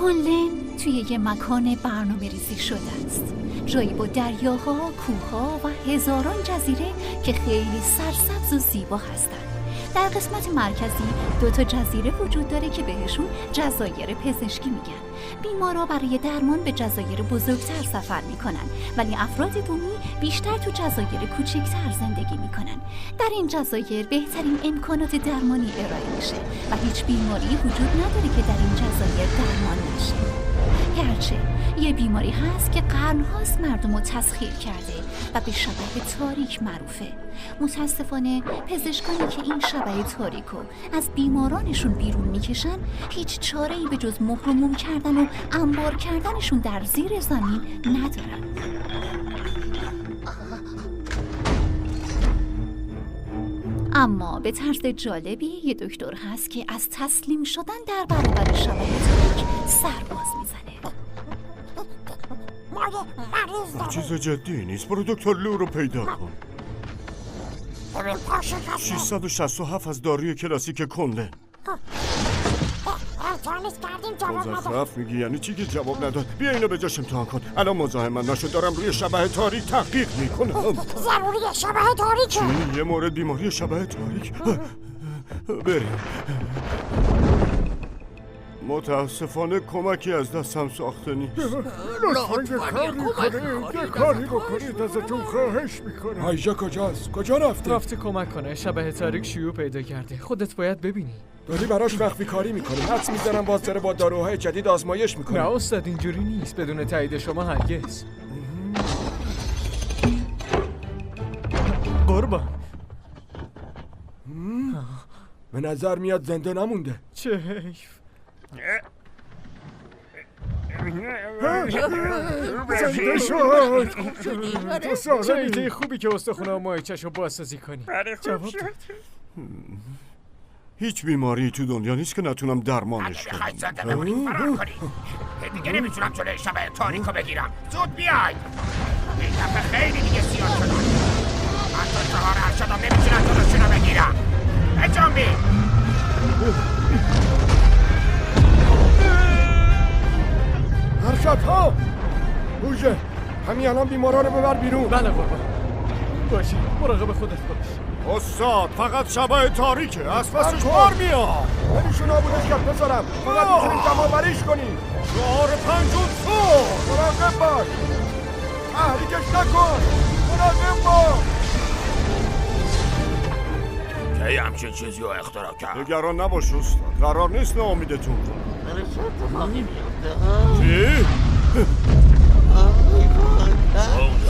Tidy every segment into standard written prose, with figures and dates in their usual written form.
کنلن توی یه مکان برنامه ریزی شده است، جایی با دریاها، کوهها و هزاران جزیره که خیلی سرسبز و زیبا هستند. در قسمت مرکزی 2 جزیره وجود داره که بهشون جزایر پزشکی میگن. بیمارا برای درمان به جزایر بزرگتر سفر میکنن، ولی افراد بومی بیشتر تو جزایر کوچکتر زندگی میکنن. در این جزایر بهترین امکانات درمانی ارائه میشه و هیچ بیماری وجود نداره که در این جزایر درمان نشه. گرچه یه بیماری هست که قرنهاست مردم رو تسخیر کرده و به شبح تاریک معروفه. متاسفانه پزشکانی که این شبح تاریک رو از بیمارانشون بیرون میکشن هیچ چاره‌ای به جز مهر و موم کردن و انبار کردنشون در زیر زمین ندارن. اما به طرز جالبی یه دکتر هست که از تسلیم شدن در برابر شبح تاریک سرباز میزنه. چیز جدی نیست، برو دکتر لو رو پیدا کن. 667 از داروی کلاسیک کنلن. مزخرف میگی؟ یعنی چی که جواب نداد؟ بیا اینو به جاش امتحان کن. الان مزاحم نشو، دارم روی شبح تاریک تحقیق میکنم. ضروری شبح تاریکه. چی؟ یه مورد بیماری شبح تاریک؟ بریم. متاسفانه کمکی از دستم ساخته نیست. لطفاً یه کاری بکنید ازتون خواهش میکنم. آیجا کجاست؟ کجا رفته؟ رفته کمک کنه. شبح تاریک شیوع پیدا کرده. خودت باید ببینی. داری براش مخفی کاری میکنی. حدس میزنم باز داره با داروهای جدید آزمایش میکنه. نه استاد، اینجوری نیست. بدون تایید شما هرگز. قربان. به نظر میاد زنده نمونده. چه حیف. زنده شد. چه ایده خوبی که استخونه و ماهیچه‌شو بازسازی کنی. جواب داد. هیچ بیماری تو دنیا نیست که نتونم درمانش کنم. خیلی زنده بمونید، فرار کنید. دیگه نمیتونم جلوی شبح تاریکو بگیرم. زود بیاید. این دفعه خیلی دیگه زیاد شدن. من تا 4 ارشدم نمیتونم جلوشونو بگیرم. بجنبید. ارشدها بوژه، همین الان بیمارا رو ببر بیرون. بله قربان. باشی، مراقب خودت باش. استاد فقط شبح تاریکه، از پسش بار میاد. نمیشه نابودش کرد پسرم، فقط میتونیم جمع کنیم. شعار 5 صبح. مراقب باش، تحریکش نکن. مراقب باش. کی همچین چیزی رو اختراع کرد؟ نگران نباش استاد، قرار نیست ناامیدتون کنم. چی؟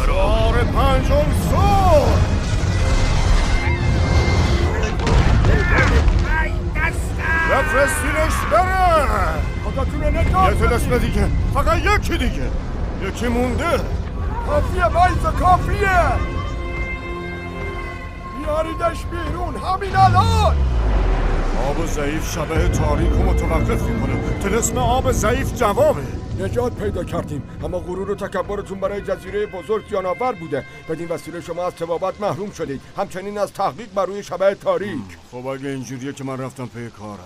شعار 5 صبح. بفرستینش بره. خداتونه نگاه. یه تلسم دیگه، فقط یکی دیگه. یکی مونده. کافیه وایزا، کافیه. بیاریدش بیرون همین الان. آب ضعیف شبح تاریک رو متوقف میکنه. تلسم آب ضعیف جوابه. نجات پیدا کردیم، اما غرور و تکبرتون برای جزیره بزرگ جانآور بوده. بدین وسیله شما از طبابت محروم شدید، همچنین از تحقیق بر روی شبح تاریک. خب اگه اینجوریه که من رفتم پی کارم.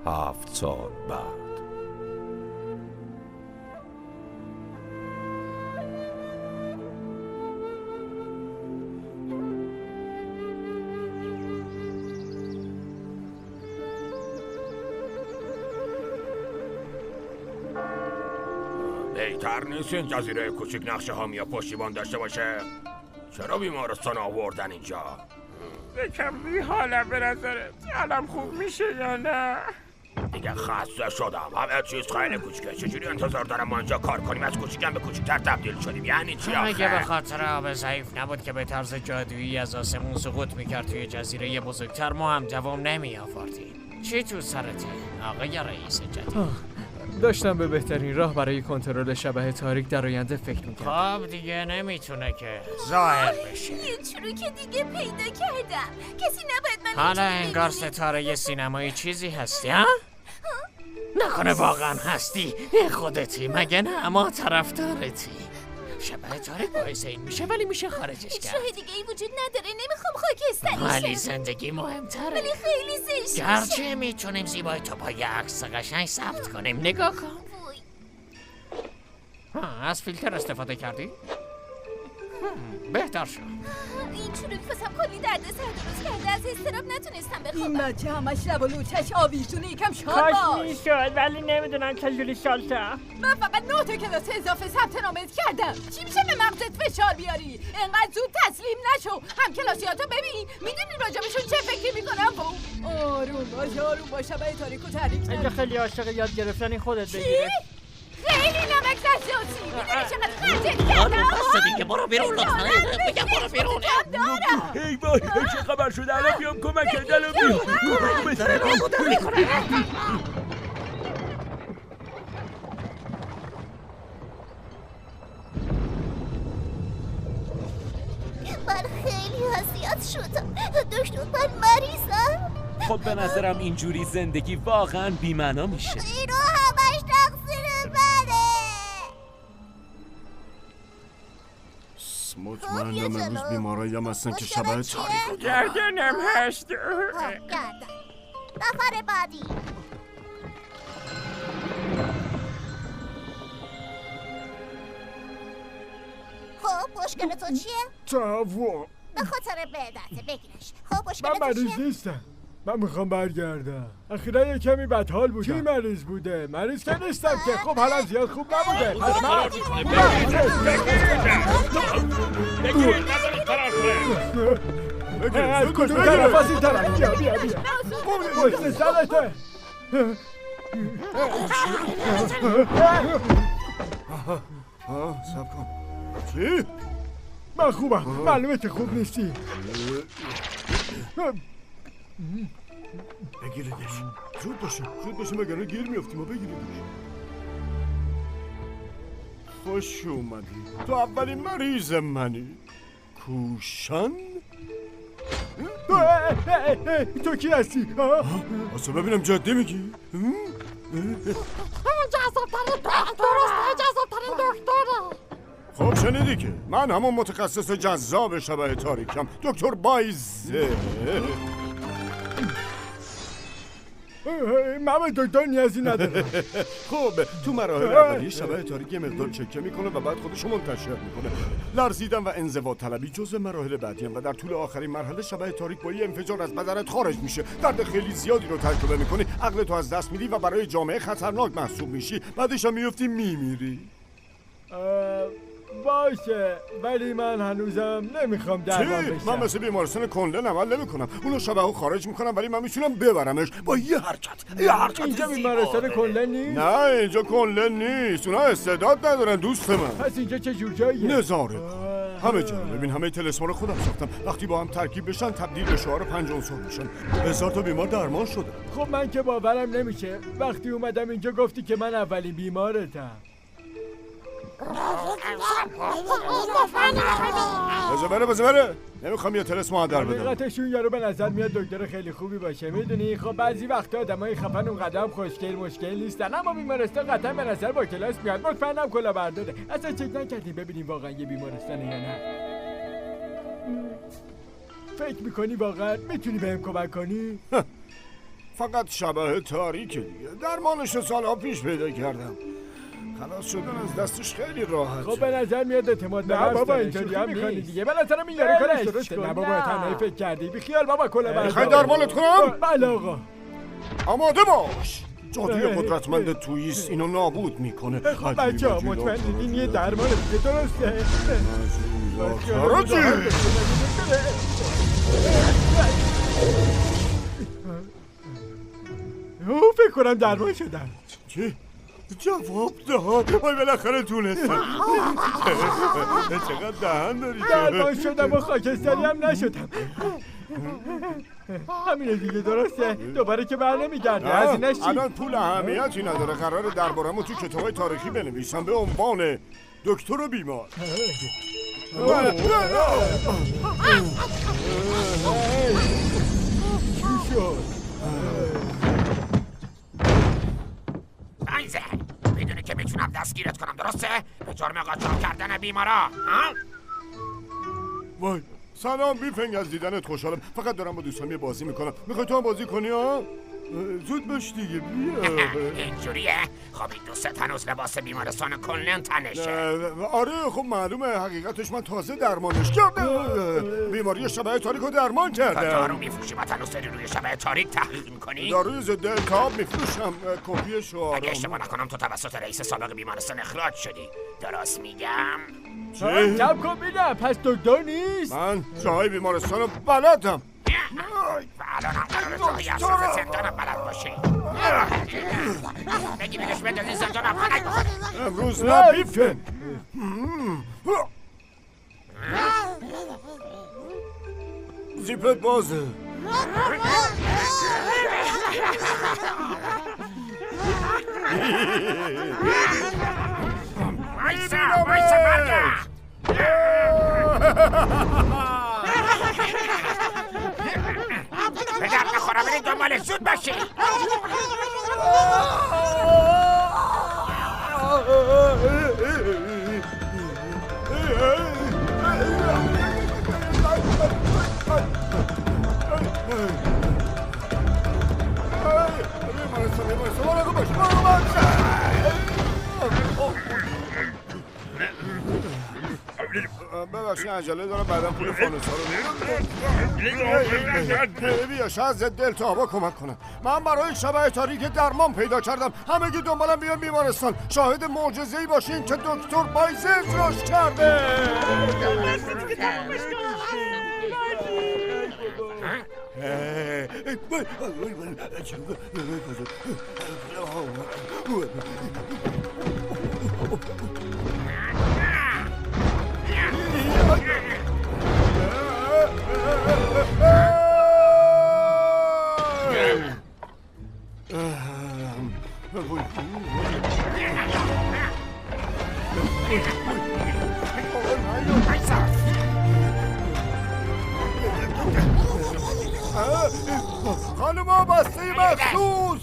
7 سال بعد. بهتر نیست این جزیره کوچیک نقش حامی یا پشتیبان داشته باشه؟ چرا بیمارستان آوردن اینجا؟ یکم بیحالم به نظرت. حالم خوب میشه یا نه؟ دیگه خسته شدم، همه چیز خیلی کوچیکه. چجوری انتظار دارم ما اینجا کار کنیم؟ از کوچیکم به کوچیکتر تبدیل شدیم. یعنی چی آخه؟ اگه به خاطر آب ضعیف نبود که به طرز جادویی از آسمون سقوط میکرد توی جزیره بزرگتر، ما هم دوام نمی آوردیم. چی تو سرته آقای رئیس جدید؟ داشتم به بهترین راه برای کنترل شبح تاریک در آینده فکر میکردم. خب دیگه نمیتونه که ظاهر بشه. یه چروک دیگه پیدا کردم. کسی نباید من حالا انگار ستاره سینمایی چیزی هستی ها؟ نکنه واقعا هستی؟ خودتی مگه نه؟ ما طرفدارتی. شبه تاریک باعث این میشه ولی میشه خارجش هیچ کرد. راه دیگه ای وجود نداره. نمیخوام خاکستری ولی شم. زندگی مهمتره. ولی خیلی زشت میشه. گرچه میتونیم زیبایی تو با یه عکس قشنگ ثبت کنیم. نگاه کن. وای. از فیلتر استفاده کردی؟ بهتر شد. این چروک واسم کلی درد سر درست کرده. از اضطراب نتونستم این بخوابم. بچه همش لب و لوچش آویزونه. یکم شاد کاش باش. میشد ولی نمیدونم چجوری شالتم. من فقط 9 تا کلاس اضافه ثبت نامت کردم. چی میشه به مغزت فشار بیاری؟ انقدر زود تسلیم نشو. هم کلاسیاتو ببین. میدونی راجبشون چه فکری میکنم؟ آروم باش آروم باش. شبه تاریکو تحریک اگه نکن. خیلی عاشق یاد گرفتنی خودت بگیره. خیلی نمک نشاسی. میدونی چقدر خرجت کردم؟ بسته دیگه برو بیرون لطفا. بگم برو بیرون. ای وای چه خبر شده؟ الان بیام کمکت. الان من خیلی اذیت شدم. دکتر من مریضم. خب به نظرم اینجوری زندگی واقعا بی‌معنا میشه. اینا همش تقصیر منه. مطمئنم امروز بیمارایم هستن که شبه تاریک گردنم هست. گردن. نفر بعدی. خب مشکل تو چیه؟ تهوع. به خاطر بدعته بگیرش. خب مشکل من تو مریض چیه؟ نیستم. من میخوام برگردم. اخیرا یه کمی بدحال بودم. کی مریض بوده؟ مریض که نیستم که. خب حالم زیاد خوب نبوده. پس من از کدوم طرف از این طرف؟ بیا بیا بیا. پشت سرته. سب کن. چی؟ من خوبم. معلومه که خوب نیستی. بگیریدش. زود باشه مگرنه گیر میافتیم و بگیریدش. خوش اومدی. تو اولین مریض منی. کوشان؟ تو کی هستی؟ اصلا ببینم جدی میگی؟ همون جذاب‌ترین درسته. جذاب‌ترین دکتره. خب شنیدی که من همون متخصص جذاب شبه تاریکم. دکتر بایزه. من به دکتر نیازی ندارم. خب تو مراحل اولیه شبه تاریک یه مقدار چکه میکنه و بعد خودشو منتشر میکنه. لرزیدن و انزوا طلبی جزء مراحل بعدی و در طول آخرین مرحله شبه تاریک با یه انفجار از بدنت خارج میشه. درد خیلی زیادی رو تجربه میکنی. عقل تو از دست میدی و برای جامعه خطرناک محسوب میشی. بعدش هم میفتی میمیری. باشه ولی من هنوزم نمیخوام درمان بشم. من مثل بیمارستان کنلن عمل نمیکنم. اونو شبهو خارج میکنم ولی من میتونم ببرمش با یه حرکت. اینجا بیمارستان کنلن نیست؟ نه اینجا کنلن نیست. اونا استعداد ندارن دوست من. پس اینجا چه جور جاییه؟ نظاره همه جا. ببین همه تلسما رو خودم ساختم. وقتی با هم ترکیب بشن تبدیل به شعار 5 عنصر میشن. 1000 تا بیمار درمان شده. خب من که باورم نمیشه. وقتی اومدم اینجا گفتی که من اولین بیمارتم. بذار بره. نمیخوام یه تلسما در بدم. حقیقتشون یارو به نظر میاد دکتر خیلی خوبی باشه. میدونی خب بعضی وقتا آدمای خفن اونقدر هم خوشگل مشکل نیستن. اما بیمارستان قطعا به نظر با کلاس میاد. مطمئنم کلا برداره. اصلا چک نکردی ببینیم واقعا یه بیمارستانه یا نه. فکر میکنی واقعا میتونی بهم کمک کنی؟ فقط شبه تاریکه دیگه. درمانش سالها پیش پیدا کردم. خلاص شدن از دستش خیلی راحت. خب به نظر میاد اعتماد به نفس بابا اینجوری هم نیست دیگه. به نظرم این یارو کارش درسته. نه بابا تنهایی فکر کردی. بی خیال بابا کلا بردار. میخوای درمانت کنم؟ بله آقا. آماده باش. جادوی قدرتمند تویست اینو نابود میکنه. خب بچه‌ها مطمئنین یه درمان دیگه درسته؟ فکر کنم درمان شدم. چی؟ جواب داد. وای بالاخره تونستم. چقدر دهن داری. درمان شدم و خاکستری هم نشدم. همینه دیگه درسته. دوباره که بر نمیگرده. هزینه‌اش چی؟ الان پول اهمیتی نداره. قراره درباره‌مو تو کتابای تاریخی بنویسم به عنوان دکتر و بیمار. چی شد؟ میدونی که میتونم دستگیرت کنم درسته؟ به جرم قاچاق کردن کردن بیمارا ها؟ وای سلام بیفنگ، از دیدنت خوشحالم. فقط دارم با دوستام یه بازی میکنم. میخوای تو هم بازی کنی ها؟ زود باش دیگه بیا. اینجوریه؟ خب این دوست هنوز لباس بیمارستان کلن تنشه. آره خب معلومه، حقیقتش من تازه درمانش کردم. بیماری شبح تاریک رو درمان کردم. دارو میفروشی و هنوز داری روی شبح تاریک تحقیق میکنی؟ داروی ضد التهاب میفروشم. کپی شعارم. اگه اشتباه نکنم تو توسط رئیس سابق بیمارستان اخراج شدی. درست میگم؟ چی؟ جمع کن بینم، پس دکتر نیست؟ من جاهای بیمارستان رو بلدم. و الان هم قرار جاهای اصراف زندانم بلد باشی. بگیرش بندازی زندانم خنک بخوری. امروز نه بیفن. زیپت بازه. وایسا برگرد. به درد نخورم، برید دنبالش، زود باشی. ببخشید عجله دارم، بعدا پول فانوسا رو بیا شاید ضد التهابا کمک کنم. من برای شبح تاریک درمان پیدا کردم. همگی دنبالم بیان بیمارستان. شاهد معجزه‌ای باشین که دکتر بایز اجراش کرده. خانوما بسته مخصوص.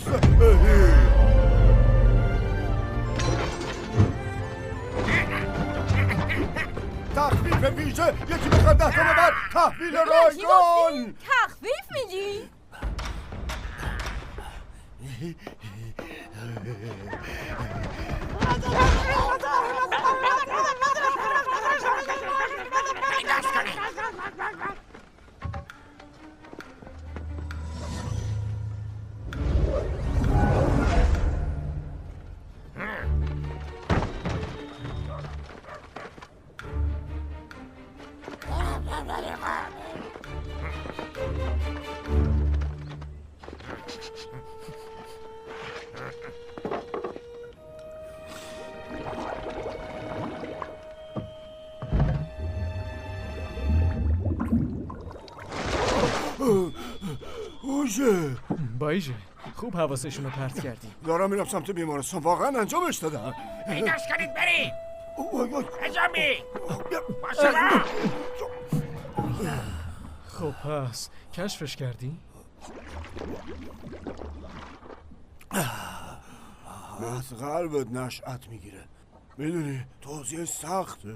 تخفیف ویژه، یکی بخواد 10 تا ببر. تحویل رایگان. تخفیف میدی؟ بایجه خوب حواسشون رو پرت کردی. دارم میرم سمت بیمارستان، واقعا انجامش دادم. پیداش کنید برید. اجامی باشه. خب پس کشفش کردی؟ از قلبت نشأت میگیره، میدونی توضیح سخته.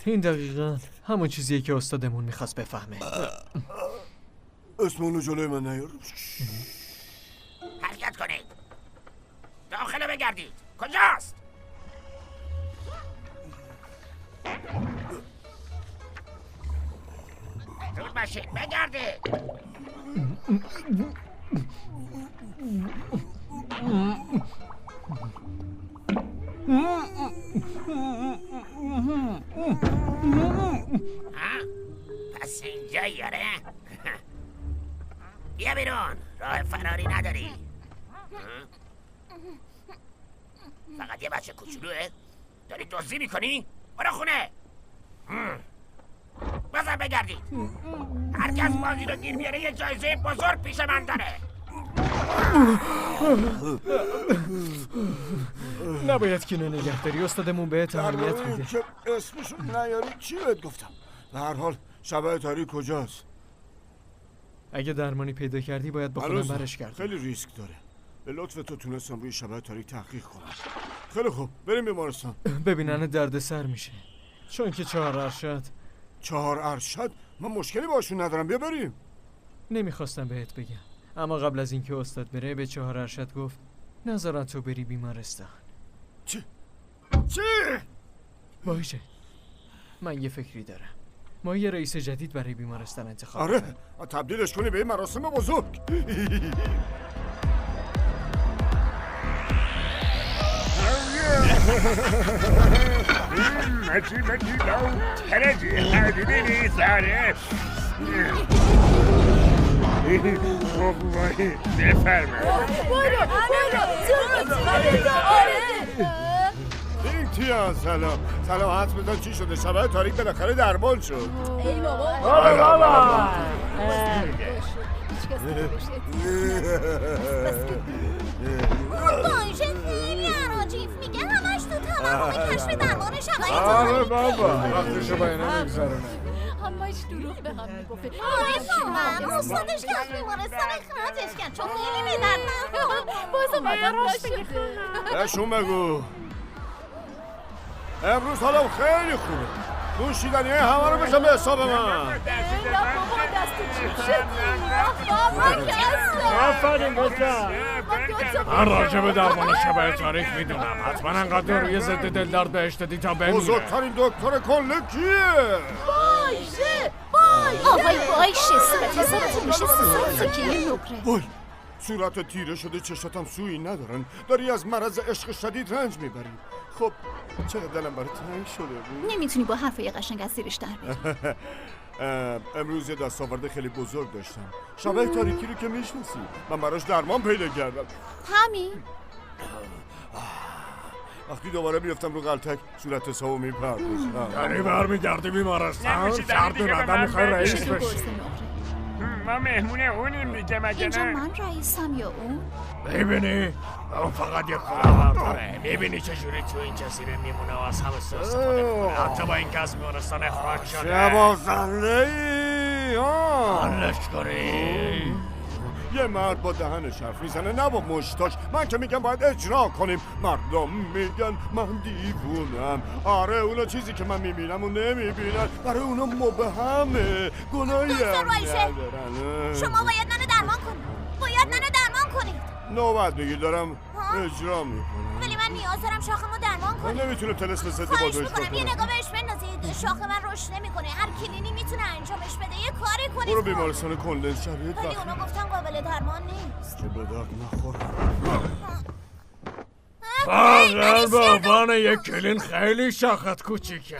این دقیقا همون چیزیه که استادمون میخواست بفهمه. اسم اونو جلوی من نیار. حرکت کنید، داخل بگردید. کجاست؟ زود باشید بگردید. پس اینجا یاره. بیا بیرون، راه فراری نداری. فقط یه بچه کوچولوه؟ داری دزدی میکنی؟ برو خونه. بزن بگردید. هرکس بازی رو گیر بیاره یه جایزه بزرگ پیش من داره. نباید کینو نگهداری، استادمون بهت اهمیت میده. که اسمشو نیاری چی بهت گفتم؟ به هر حال شبح تاریک کجاست؟ اگه درمانی پیدا کردی باید با خودم برش گردم. خیلی ریسک داره. به لطف تو تونستم روی شبح تاریک تحقیق کنم. خیلی خوب بریم بیمارستان. ببینن درد سر میشه، چون که 4 ارشد. 4 ارشد؟ من مشکلی باشون ندارم، بیا بریم. نمیخواستم بهت بگم، اما قبل از اینکه استاد بره به 4 ارشد گفت نذارن تو بری بیمارستان. چی؟ باشه، من یه فکری دارم. ما یه رئیس جدید برای بیمارستان انتخاب آره، تبدیلش کنی به مراسم بزرگ. این تیان سلام حدس بزن چی شده؟ شبه تاریک بالاخره درمان شد. ای بابا باشه خیلی عراجیف میگه همش تو توهم کشف درمان شبه آره بابا وقتشو با اینا نگذارونه. همش دروغ به هم میگفته. آره واقعا استادش که از بیمارستان اخراجش کرد چون خیلی بی‌درد باز اومدم راست بگه. بهشون بگو امروز حالم خیلی خوبه. نوشیدنی همه رو بشم به حساب من. بابا دست چیپ شدی. بابا آفرین گفتم. من راجع به درمان شبه تاریک میدونم. حتما انقدر روی ضد دلدرد بهش دادی تا بمیره. بزرگترین دکتر کله کیه؟ باشه آقای باشه صورت میشه 300 که یه نقره. وای صورت تیره شده، چشاتم سویی ندارن. داری از مرض عشق شدید رنج میبری. خب چقدر دلم برای تنگ شده بود. نمیتونی با حرفای قشنگ از زیرش در بیاری. امروز یه دستاورد خیلی بزرگ داشتم. شبه تاریکی رو که میشناسی، من براش درمان پیدا کردم. همین وقتی دوباره میفتم رو غلطک صورت حسابو میپردازم. یعنی برمیگردی بیمارستان؟ شرط ندم میخوای رئیس بشی. ما مهمون اونیم دیگه مگه اینجا نه؟ من رئیسم یا اون؟ میبینی؟ اون فقط یه خودم داره. میبینی چجوری تو این جزیره میمونه و از همه سو استفاده میکنه. حتی با این که از بیمارستان اخراج شده. شبازنده ای حالش کنی؟ یه مرد با دهنش حرف میزنه نه با مشتاش. من که میگم باید اجرا کنیم، مردم میگن من دیوونم. آره اونا چیزی که من میبینم و نمیبینن، برای اونا مبهمه. گناهی هم ندارن. شما باید منو درمان کنید. باید منو درمان کنید. نوبت بگیر دارم اجرا میکنم. ولی من نیاز دارم شاخمو درمان من کنید. نمیتونم تلسم ضد خواهش بادوش میکنم یه بکنم. نگاه بهش بندازید. شاخ من رشد نمیکنه. هر کلینی میتونه انجامش بده. یه کاری کنید. برو بیمارستان کندن شرایط ولی وقت اونا گفتن قابل درمان نیست. که به درد نخورم. واقعا به عنوان یک کلین خیلی شاخت کوچیکه.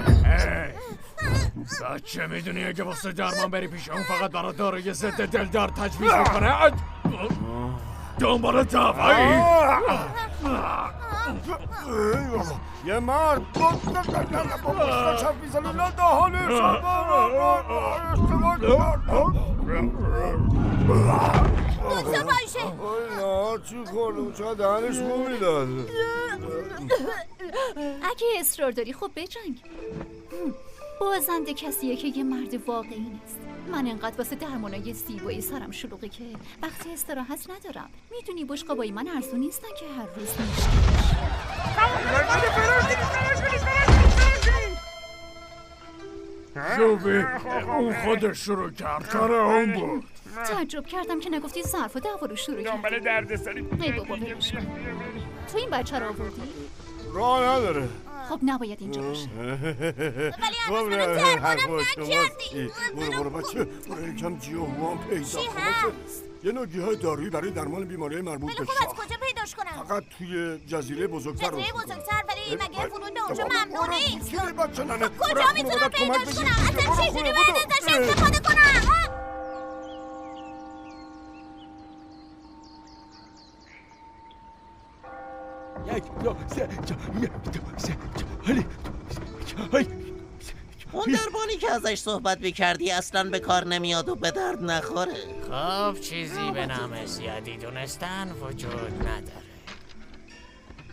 بچه میدونی اگه واسه درمان بری پیش اون فقط برای داروی ضد دلدار تجویز میکنه. دنبال دوایی. یه مرد با مشتاش حرف میزنه نه دهانش. دکتر باشه. نه چی کنم چرا دهنش بو میداد. اگه اصرار داری خب بجنگ. بازنده کسیه که یه مرد واقعی نیست. من انقدر واسه درمانای زیبایی سرم شلوغه که وقتی استراحت ندارم. میدونی بشقابای من ارزون نیستن که هر روز شوبی اون خودش شروع کرد. کار اون بود. تعجب کردم که نگفتی ظرف و دعوا رو شروع کردی. دنبال دردسری. ای بابا ولش کن. تو این بچه رو آوردی؟ راه نداره. خب نباید اینجا باشه. ولی هنوز منو درمانم نکردی. برو بچه برو یکم جیوان پیدا چی کن. هست؟ یه نوگی های دارویی برای درمان بیماری مربوط ولی به خب از شاخ. کجا پیداش کنم؟ فقط توی جزیره بزرگتر جزیره رشد می‌کنه. بزرگتر ولی مگه فرود به اونجا ممنوع نیست؟ گیری بچه ننه. کجا میتونم پیداش کنم؟ اصلا چجوری باید ازش استفاده کنم؟ یک دو سه یک دو سه اون دربانی که ازش صحبت میکردی اصلا به کار نمیاد و به درد نخوره. خب چیزی به نام زیادی دونستن وجود نداره.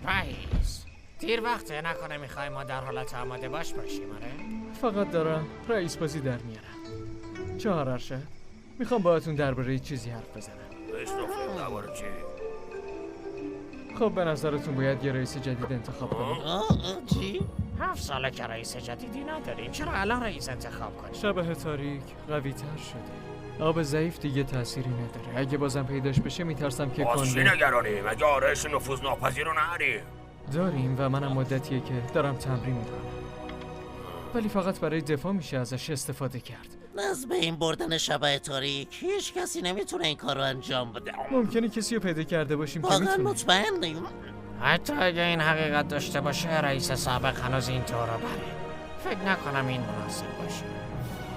رئیس دیر وقته نکنه میخوای ما در حالت آماده باشیم آره؟ فقط دارم رئیس بازی در میارم. 4 ارشد میخوام باهاتون درباره چیزی حرف بزنم. خب به نظرتون باید یه رئیس جدید انتخاب کنیم؟ چی؟ 7 ساله که رئیس جدیدی نداریم، چرا الان رئیس انتخاب کنیم؟ شبح تاریک قوی تر شده. آب ضعیف دیگه تأثیری نداره. اگه بازم پیداش بشه میترسم که باز چی نگرانیم؟ اگه آرایش نفوذ ناپذیر رو نداریم داریم و منم مدتیه که دارم تمرین میکنم، ولی فقط برای دفاع میشه ازش استفاده کرد. از بین بردن شبح تاریک هیچ کسی نمیتونه این کار رو انجام بده. ممکنه کسی رو پیدا کرده باشیم که واقعا میتونه. مطمئنیم؟ حتی اگه این حقیقت داشته باشه رئیس سابق هنوز این طور رو بره. فکر نکنم این مناسب باشه.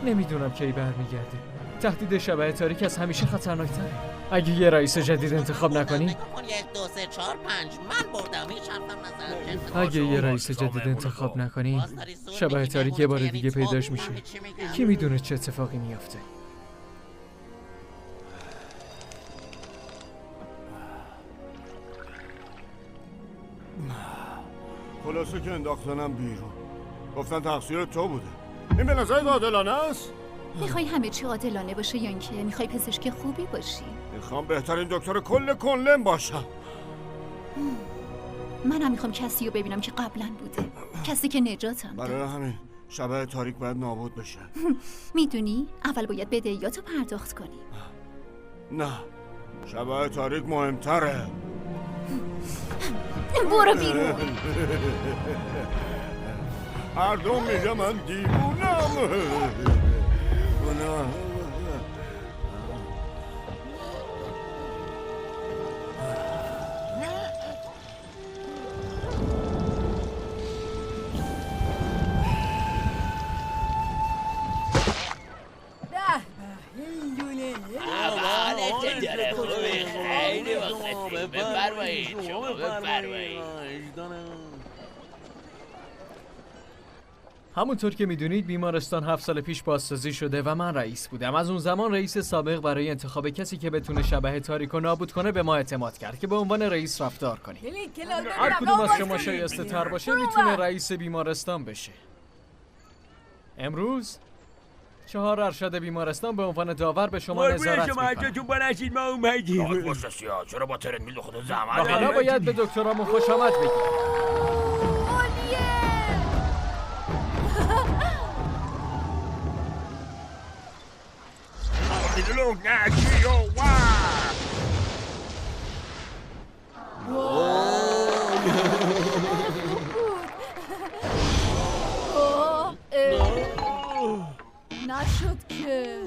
نمیدونم کی برمیگرده. تهدید شبح تاریک از همیشه خطرناکتره. اگه یه رئیس جدید انتخاب نکنی؟ 1 2 3 4 5 من بردم. هیچ حرفم نزن. اگه یه رئیس جدید انتخاب نکنی شبح تاریک یه بار دیگه پیداش میشه. کی میدونه چه اتفاقی میافته؟ خلاصه که انداختنم بیرون، گفتن تقصیر تو بوده. این به نظرت عادلانه است؟ میخوای همه چی عادلانه باشه یا اینکه میخوای پزشک خوبی باشی؟ میخوام بهترین دکتر کل کنلم باشم. منم میخوام کسی رو ببینم که قبلا بوده، کسی که نجاتم داد. برای همین شبح تاریک باید نابود بشه. میدونی اول باید بدهیاتو پرداخت کنی. نه، شبح تاریک مهمتره. برو بیرون. مردم میگه من دیوونم. همونطور که میدونید بیمارستان 7 سال پیش بازسازی شده و من رئیس بودم. از اون زمان رئیس سابق برای انتخاب کسی که بتونه شبح تاریک رو نابود کنه به ما اعتماد کرد که به عنوان رئیس رفتار کنیم. هر کدوم از شما شایسته تر باشه میتونه رئیس بیمارستان بشه. امروز 4 ارشد بیمارستان به عنوان داور به شما نظارت میکنن. چرا با ترنمیل خود زحمت حالا باید به دکترامون خوش آمد بگیم. نشد که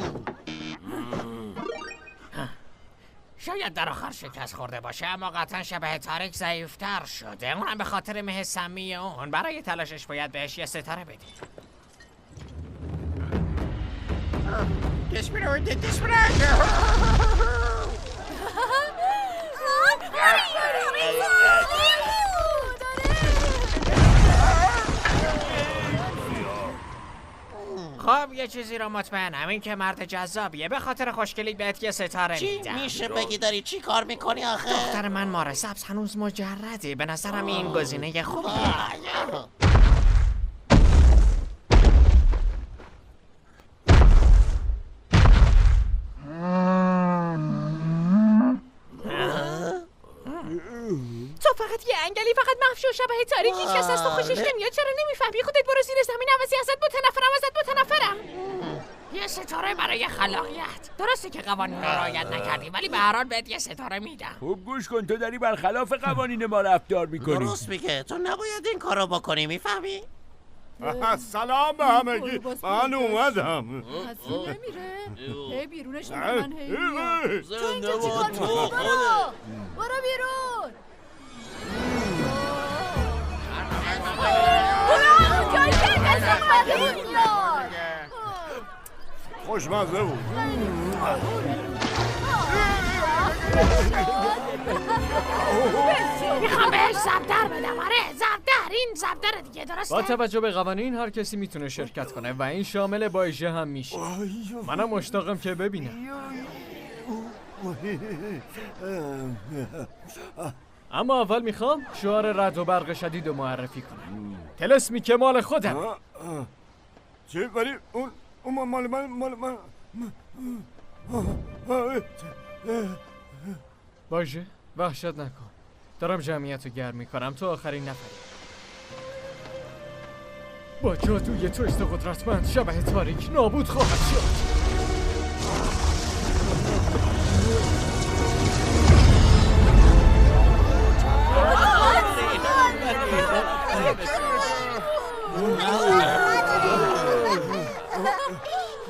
شاید در آخر شکست خورده باشه، اما قطعا شبح تاریک ضعیفتر شده. اونم به خاطر مه سمی اون. برای تلاشش باید بهش یه ستاره بدیم. خب یه چیزی رو مطمئنم، این که مرد جذابیه. به خاطر خوشگلی بهت یه ستاره میدم. چی میشه بگی داری چی کار میکنی آخه؟ دختر من ماره سبز هنوز مجرده. به نظرم این گزینه خوبیه. تو فقط یه انگلی، فقط مفشو شبح تاریکی کس از تو خوشش نمیاد. چرا نمیفهمی؟ خودت برو زیر زمین. عوضی ازت متنفرم. یه ستاره برای خلاقیت. درسته که قوانین رو رعایت نکردی، ولی به هر حال بهت یه ستاره میدم. خوب گوش کن، تو داری برخلاف قوانین ما رفتار میکنی. درست میگه، تو نباید این کارو بکنی، میفهمی؟ سلام به همگی، من اومدم. کسی نمیره؟ بیرونش من تو اینجا چی کار میکنی؟ برو بیرون. برو جایی که دست اومده بود میاد. خوشمزه بود. میخوام بهش زبدر بدم. آره زبدر، این زبدر دیگه. درسته؟ با توجه به قوانین هر کسی میتونه شرکت کنه و این شامل بایژه هم میشه. منم مشتاقم که ببینم. اما اول میخوام شعار رعد و برق شدید رو معرفی کنم. طلسمی که مال خودم. چی؟ ولی اون مال من باشه، وحشت نکن. دارم جمعیت رو گرم میکنم تو آخرین نفری. با جادوی تویست قدرتمند شبح تاریک نابود خواهد شد.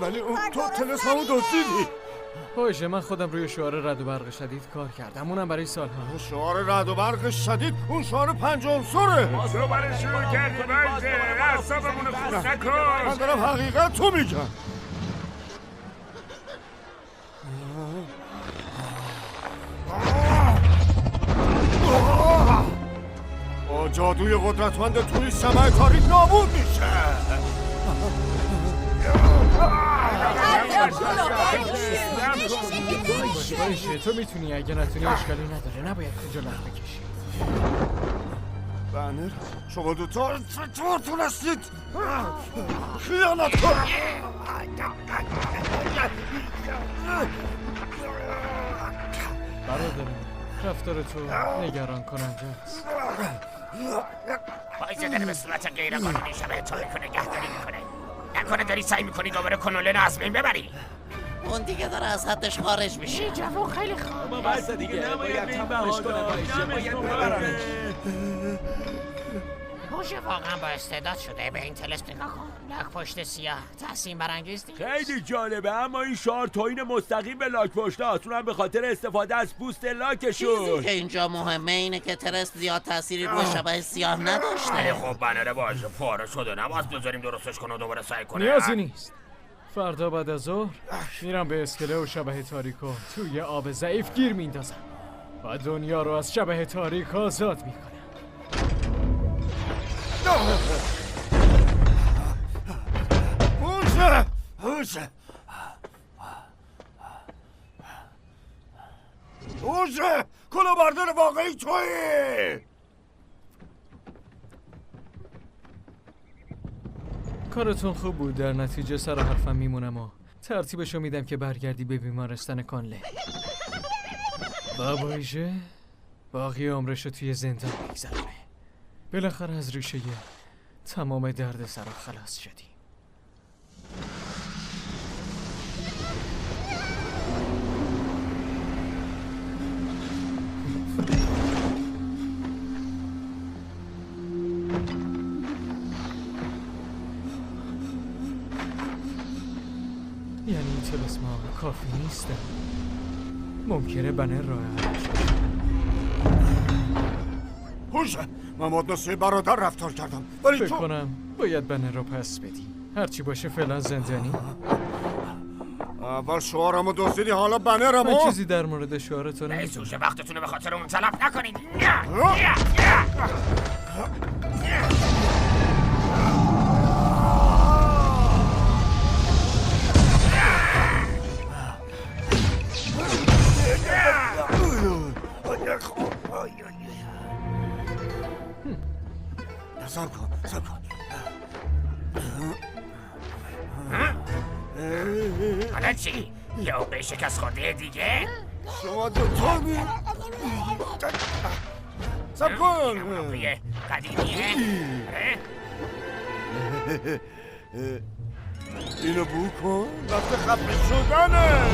ولی اون تو طلسممو دزدیدی. باشه من خودم روی شعار رعد و برق شدید کار کردم، اونم برای سالها. شعار رعد و برق شدید اون شعار 5 عنصره. تو برای شروع کردی بایده اعصابمونو خود نکن. من دارم حقیقت تو میگم. با جادوی قدرتمند توی شمع تاریک نابود میشه. باشه تو میتونی، اگه نتونی اشکالی نداره، نباید خجالت بکشی. بنر شما دوتا چطور تونستید خیانت کن؟ برادرم رفتار تو نگران کننده است. بایزه داره به صورت غیر قانونی شبح تاریک رو نگهداری میکنه. نکنه داری سعی میکنی دوباره کنولن از بین ببری؟ اون دیگه داره از حدش خارج میشه. جوان خیلی خوب. ما بس دیگه نباید تمامش کنه باید ببرنش. موشه واقعا با استعداد شده. به این طلسم نگاه کن. لاک پشت سیاه تحسین برانگیز نیست. خیلی جالبه، اما این شعار توهین مستقیم به لاک پشت هاست، اونم به خاطر استفاده از پوست لاکشون. چیزی که اینجا مهمه اینه که طلسم زیاد تأثیری روی شبح سیاه نداشته. خب بنر باشه پاره شده، نباید بذاریم درستش کنه و دوباره سعی کنه. نیازی نیست. فردا بعد از ظهر میرم به اسکله و شبح تاریکو توی آب ضعیف گیر میندازم و دنیا رو از شبح تاریک آزاد میکنم. موشه کلاهبردار واقعی تویی. کارتون خوب بود، در نتیجه سر حرفم میمونم و ترتیبشو میدم که برگردی به بیمارستان کانله. بابایشه باقی عمرشو توی زندان میگذرونه. بالاخره از ریشه تمام درد سر خلاص شدی. یعنی این طلسم‌ها کافی نیستن. ممکنه بنر راه حلش باشه. هوشه من مدنسه برادر رفتار کردم ولی فکر کنم باید بنر رو پس بدی. هرچی باشه فعلا زندانی. اول شعارمو دزدیدی حالا بنرمو. من چیزی در مورد شعارتو نمیدونم. ایسوشه وقتتونه به خاطر اون تلف نکنید. سب کن حالا چی؟ یه عقده شکست خورده دیگه؟ شما دوتا سب کن عقده قدیمیه؟ اینو بو کن وقت خفه شدنه.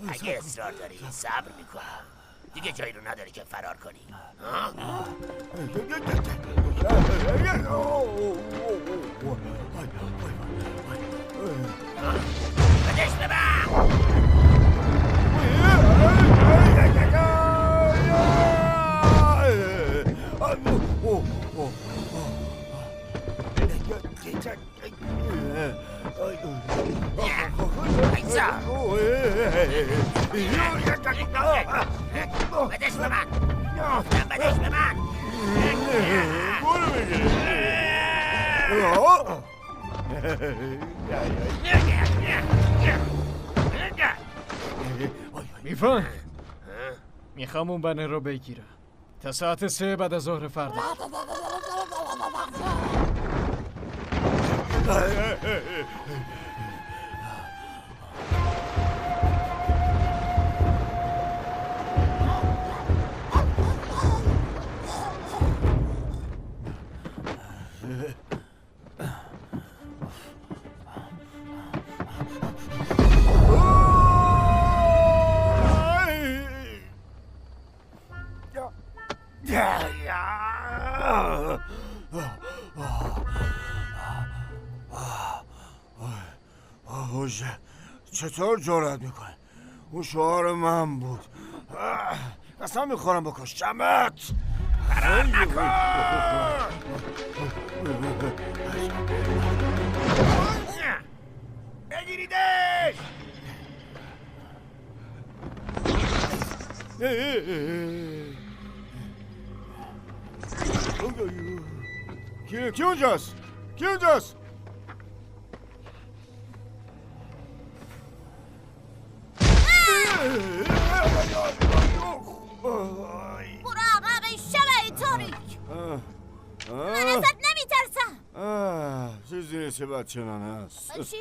اگه اصرار داری صبر میکنم. دیگه جایی رو نداری که فرار کنی. بدش ببن. بدش به من. بدش به من. میفهم میخوام اون بنه رو بگیرم تا ساعت 3 بعد از ظهر فردا. چطور جرأت میکنه؟ اون شعار من بود. اصلا میخورم بکشمت. فرار نکن. بگیریدش. کی اونجاست؟ کی اونجاست؟ برو عقب شبه تاریک. من ازت نمیترسم. چیزی نیست بچه من هست. چی؟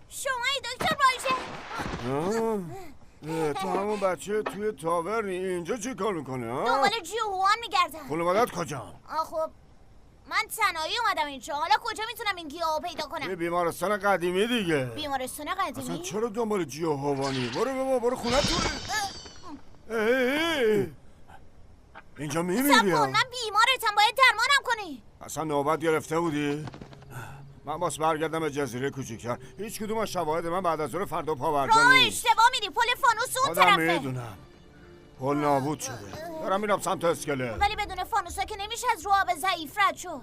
شمایی دکتر باشه. تو همون بچه توی تاورنی اینجا چی کار میکنه؟ دنبال جیوهوان میگردم. خانوادت کجا؟ خب من تنهایی اومدم اینجا. حالا کجا میتونم این گیاهو پیدا کنم؟ بیمارستان قدیمی دیگه. بیمارستان قدیمی؟ اصلا چرا دنبال جیوهوانی؟ برو بابا برو خونه تو. اینجا میمیری. من بیمارتم، باید درمانم کنی. اصلا نوبت گرفته بودی؟ من باس برگردم به جزیره کوچیک‌تر. هیچ کدوم از شواهد من بعد از ظهر فردا پاورجا راه نیست. اشتباه میری. پل فانوس اون طرفه. میدونم. پل نابود شده. دارم میرم سمت اسکله. ولی بدون فانوسا که نمیشه از رو آب ضعیف رد شد.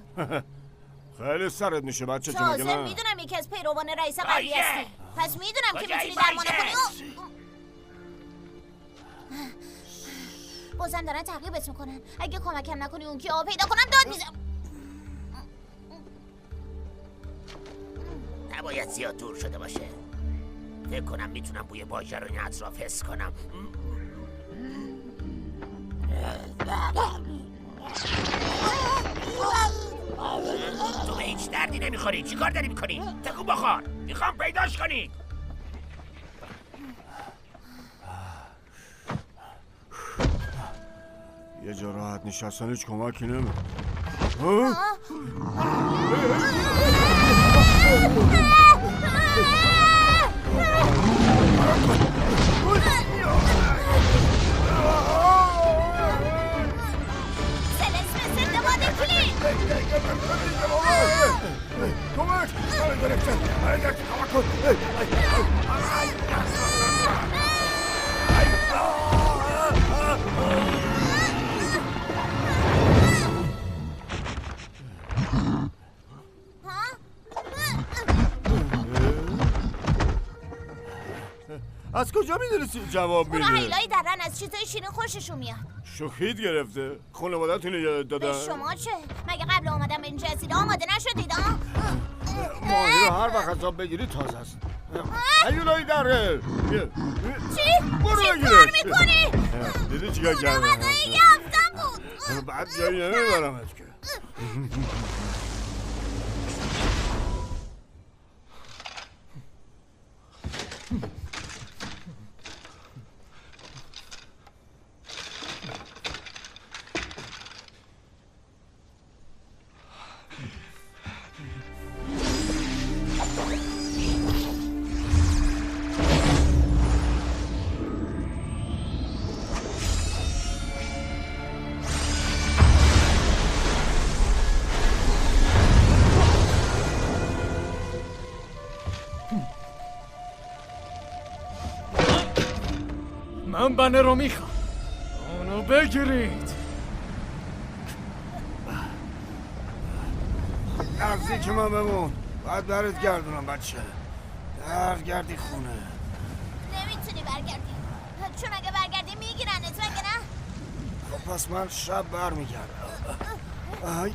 خیلی سرت میشه بچه جون. تازه میدونم یکی از پیروان رئیس قبلی هستی. پس میدونم که میتونی درمانو کنی. بازم دارن تعقیبت میکنن. اگه کمکم نکنی اون که آب پیدا کنم داد میزم. نباید زیاد دور شده باشه. فکر کنم میتونم بوی باجه رو این اطراف حس کنم. تو به هیچ دردی نمیخوری. چی کار داری میکنی؟ تکون بخور. میخوام پیداش کنی. یه جا راحت نشستن هیچ کمکی نمیکنه. کمک! از کجا میدونستی جواب میده؟ اونا هیلایی درن از چیزای شیرین خوششون میاد. شوخیت گرفته؟ خانواده‌تون یاد دادن؟ به شما چه؟ مگه قبل اومدن به این جزیره آماده نشدید ها؟ ماهی رو هر وقت از آب بگیری تازه است. هیولایی دره. چی؟ برو چی بگیرش. کار میکنی؟ دیدی چیکار کردم؟ اونا غذای یافتم بود. بعد جایی نمیبرمت که. من بنه رو میخوام. اونو بگیرید. نزدیک من بمون. باید برات گردونم بچه. برگردی خونه. نمیتونی برگردی. چون اگه برگردی میگیرنت مگه نه؟ خب پس من شب برمیگردم. آی.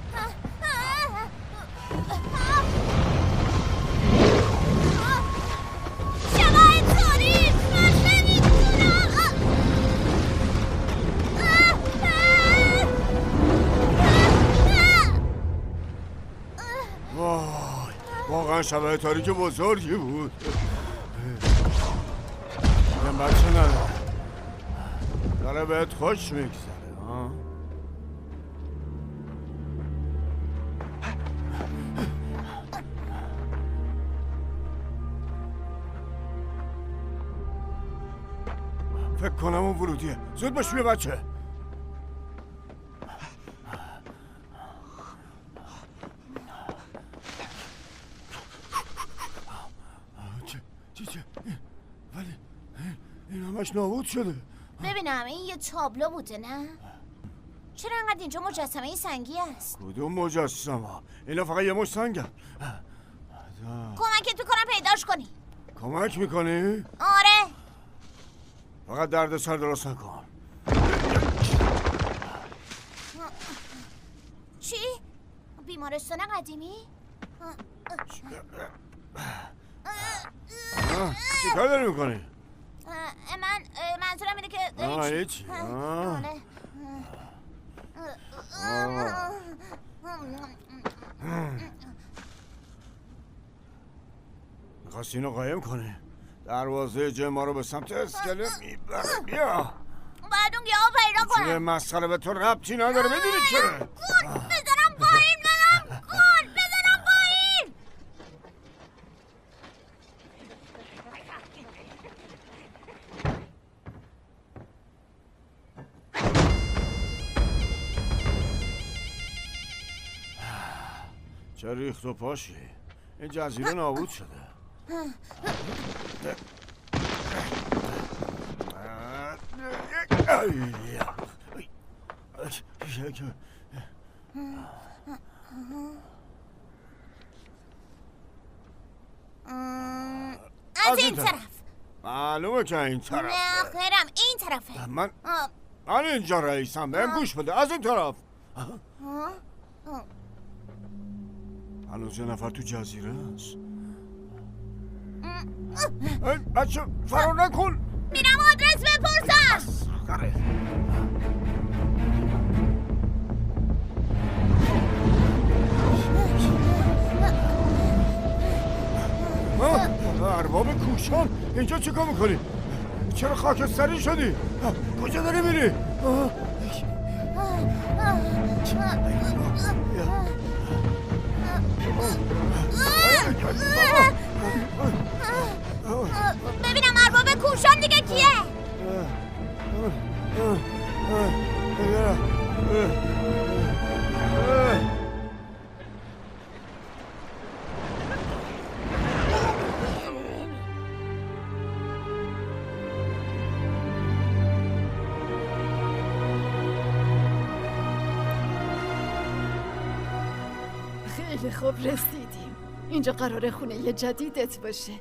شبای تاریک من نمیتونم. وای واقعا شبه تاریک بزرگی بود. من بچه نداره. داره بهت خوش میگذره ها؟ فکر کنم اون ورودیه. زود باش بیا بچه. چه ولی این همش نابود شده. ببینم این یه تابلو بوده نه؟ چرا انقدر اینجا مجسمه سنگی است؟ کدوم مجسمه؟ اینا فقط یه مش سنگن. کمکت میکنم پیداش کنی. کمک میکنی؟ آره. فقط درد سر درست نکن. چی؟ بیمارستان قدیمی؟ چی کار داری میکنی؟ منظورم اینه که هیچی. میخواستی اینو قایم کنی؟ دروازه جه ما رو به سمت اسکله میبره. بیا باید اون گیاه پیدا کنم. چیه مسخره به تو ربطی نداره. میدونی چه؟ بذارم پایین منم کن. بذارم پایین. چه ریخت و پاشی. این جزیره نابود شده. از این طرف. معلومه که این طرف. نه خیرم این طرفه. من اینجا رئیسم. بهم گوش بده. از این طرف. هنوز یه نفر تو جزیره هست. بچه فرار نکن. میرم آدرس بپرسم. ارباب کوشان اینجا چیکار میکنی؟ چرا خاکستری شدی؟ کجا داری میری؟ ببینم ارباب کوشان دیگه کیه؟ خیلی خوب رسیدیم. اینجا قراره خونه یه جدیدت باشه.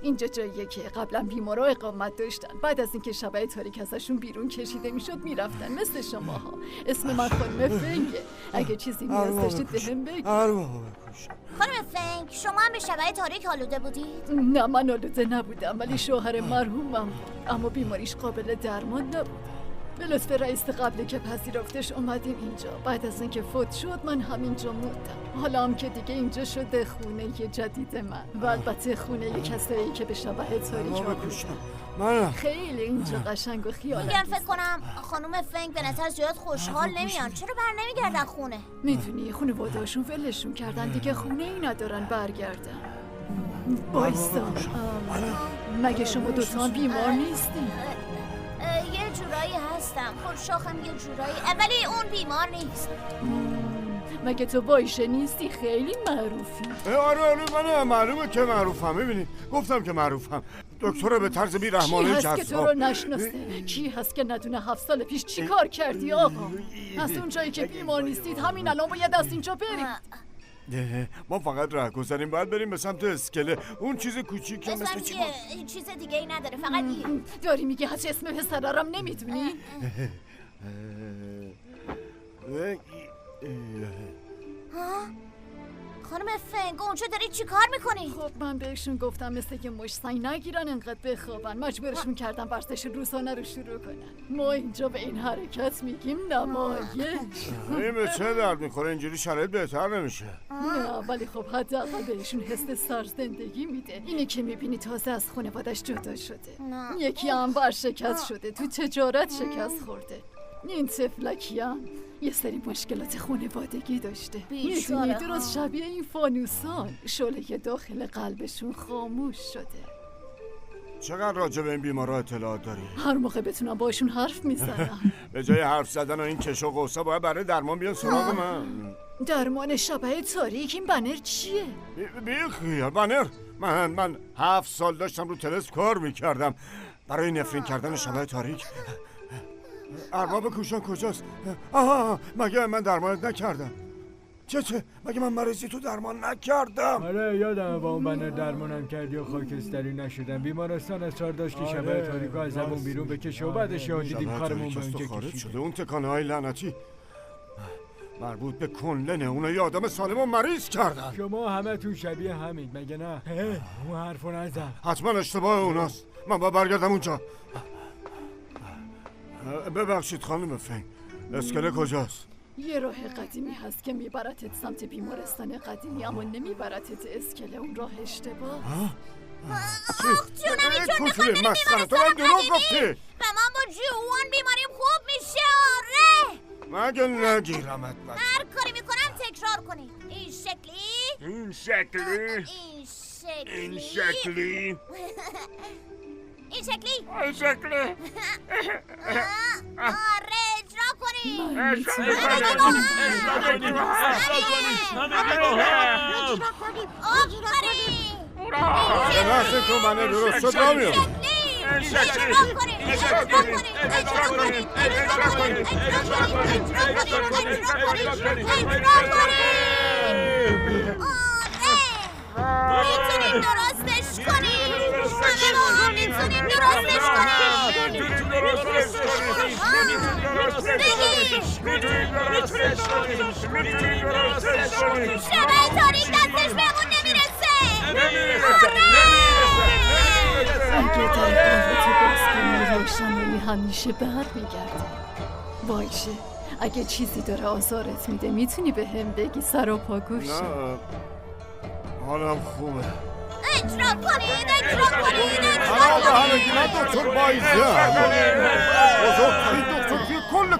اینجا جاییه که قبلا بیمارا اقامت داشتن. بعد از اینکه شبح تاریک ازشون بیرون کشیده میشد میرفتن، مثل شماها. اسم من خانم فنگه. اگه چیزی نیاز داشتید بهم بگید. خانم فنگ، شما هم به شبح تاریک آلوده بودید؟ نه، من آلوده نبودم، ولی شوهر مرحومم بود، اما بیماریش قابل درمان نبود. به لطف رئیس قبلی که پذیرفتش اومدیم اینجا. بعد از اینکه فوت شد من همینجا موندم. حالا هم که دیگه اینجا شده خونه جدید من، و البته خونه کسایی که به شبح تاریک من خیلی اینجا قشنگ و خیال میگم فکر کنم خانم فنگ به نظر زیاد خوشحال نمیان. چرا بر نمیگردن خونه؟ میدونی خانواده‌هاشون ولشون کردن دیگه، خونه ای ندارن برگردن. بایستا، مگه شما دوتا هم بیمار نیستین؟ یه جورایی هستم، خودشاخم یه جورایی، ولی اون بیمار نیست. مگه تو بایشه نیستی؟ خیلی معروفی. آره من معلومه که معروفم. میبینی گفتم که معروفم. دکتر به طرز بی‌رحمانه جذاب. کی هست که تو رو نشناسه؟ کی هست که ندونه 7 سال پیش چی کار کردی آقا؟ از اون جایی که بیمار نیستید همین الان باید از اینجا برید. ما فقط رهگذریم، باید بریم به سمت اسکله. اون چیز کوچیکی مثل چی بود؟ چیز دیگه ای نداره، فقط این. داری میگی هیچ اسم پسرارم نمیدونی؟ خانم فنگ، اونجا داری چی کار میکنی؟ خب من بهشون گفتم مثل که مشتنگ نگیرن انقدر بخوابن، مجبورشون کردم ورزش روزانه رو شروع کنن. ما اینجا به این حرکت میگیم نمایش. این به چه درد میخوره؟ اینجوری شرایط بهتر نمیشه. نه ولی خب حداقل بهشون حس سرزندگی میده. اینی که میبینی تازه از خانوادش جدا شده، یکی هم ورشکست شده، تو تجارت شکست خورده. این طفلکی هم یه سری مشکلات خانوادگی داشته. میدونی درست شبیه این فانوسان، شعله داخل قلبشون خاموش شده. چقدر راجع به این بیمارا اطلاعات داری؟ هر موقع بتونم باشون حرف میزنم. به جای حرف زدن و این کش و قوسا باید برای درمان بیان سراغ من. درمان شبح تاریک؟ این بنر چیه؟ بیخیال بنر. من 7 سال داشتم رو طلسم کار میکردم برای نفرین کردن شبح تاریک. ارباب کوشان کجاست؟ آها، مگه من درمانت نکردم؟ چه؟ مگه من مریضی تو درمان نکردم؟ آره یادمه با اون بنر درمانم کردی و خاکستری نشدم. بیمارستان اصرار داشت که شبح تاریک از همون بیرون بکشه و بعدش یاد دیدیم کارمون به اونجا خارج شده. اون تکانه های لعنتی مربوط به کنلنه، اونو یه آدم سالم و مریض کردن. شما همه تو شبیه همید مگه نه؟ اون حرفو نزن. حتما اشتباه اوناست. من با برگردم اونجا. ببخشید خانم فنگ، اسکله کجاست؟ یه راه قدیمی هست که میبرتت سمت بیمارستان قدیمی، اما نمیبرتت اسکله. اون راه اشتباه. جونم این چون میخواد بریم بیمارستان قدیمی. و من با جوان بیماریم خوب میشه. آره مگه نگیرمت بس. هر کاری میکنم تکرار کنی. این شکلی این شکلی این شکلی این شکلی آره اجرا کنی. آفرین تو منه درست شد رامیو. میتونیم درستش کنیم. همه میتونیم درستش کنیم. شبح تاریک دستش بهمون نمیرسه. اگه در قلبتو باز کنی روشنایی همیشه برمیگرده. باشه اگه چیزی داره آزارت میده میتونی به هم بگی، سر و پا گوش. نه حالم خوبه. اجرا کنید. همگی من دکتر بایزه بزرگترین دکتر توی کل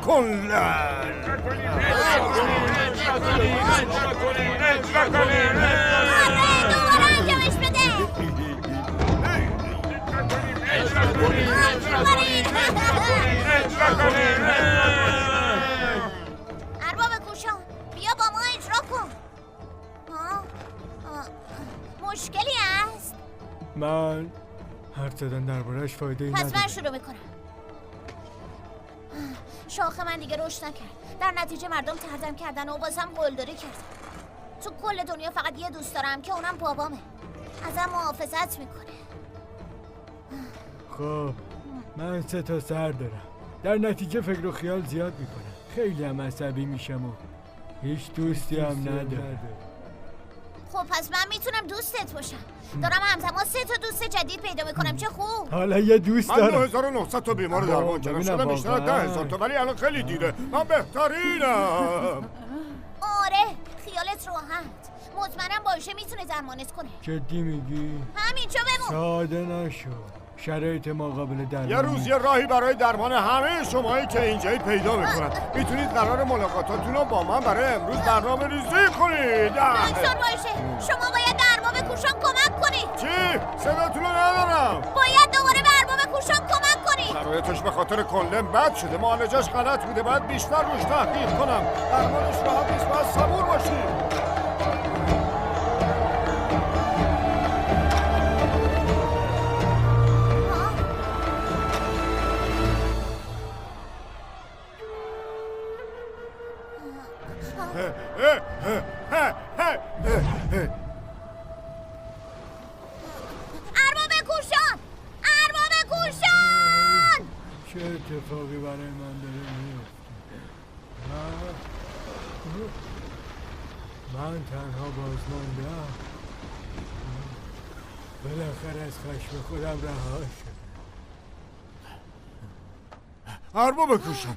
دوباره انجامش بده. ارباب کوشان بیا با ما اجرا کن. مشکلی هست؟ من حرف زدن درباره‌اش فایده ای نداره. پس من شروع میکنم. شاخه من دیگه رشد نکرد. در نتیجه مردم تردم کردن و بازم قلدری کردن. تو کل دنیا فقط یه دوست دارم که اونم بابامه. ازم محافظت میکنه. خب من 3 تا سر دارم. در نتیجه فکر و خیال زیاد میکنم. خیلی هم عصبی میشم و هیچ دوستی هم ندارم. خب پس من میتونم دوستت باشم. دارم همزمان 3 تا دوست جدید پیدا میکنم. چه خوب. حالا یه دوست دارم. من 9900 تا بیمار درمان کردم. شدم بیشتر از 10,000 تا، ولی الان خیلی دیره. من بهترینم. آره خیالت راحت. مطمئنم باشه میتونه درمانت کنه. جدی میگی؟ همینجا بمون. ساده نشو. شرایط ما قابل درمان. یه روز یه راهی برای درمان همه شماهایی که اینجایی پیدا میکنم. میتونید قرار ملاقاتاتون رو با من برای امروز برنامه ریزی کنید. دکتر باشه شما باید به ارباب کوشان کمک کنید. چی؟ صداتون رو ندارم. باید دوباره به ارباب کوشان کمک کنید. شرایطش به خاطر کلم بد شده، معالجش غلط بوده، باید بیشتر روش تحقیق کنم. درمانش راحت نیست، باید صبور باشید. ارباب کوشان! ارباب کوشان! چه اتفاقی برای من داره میفته؟ من تنها بازمانده‌ام. بالاخره از خشم خودم رها شدم. ارباب کوشان!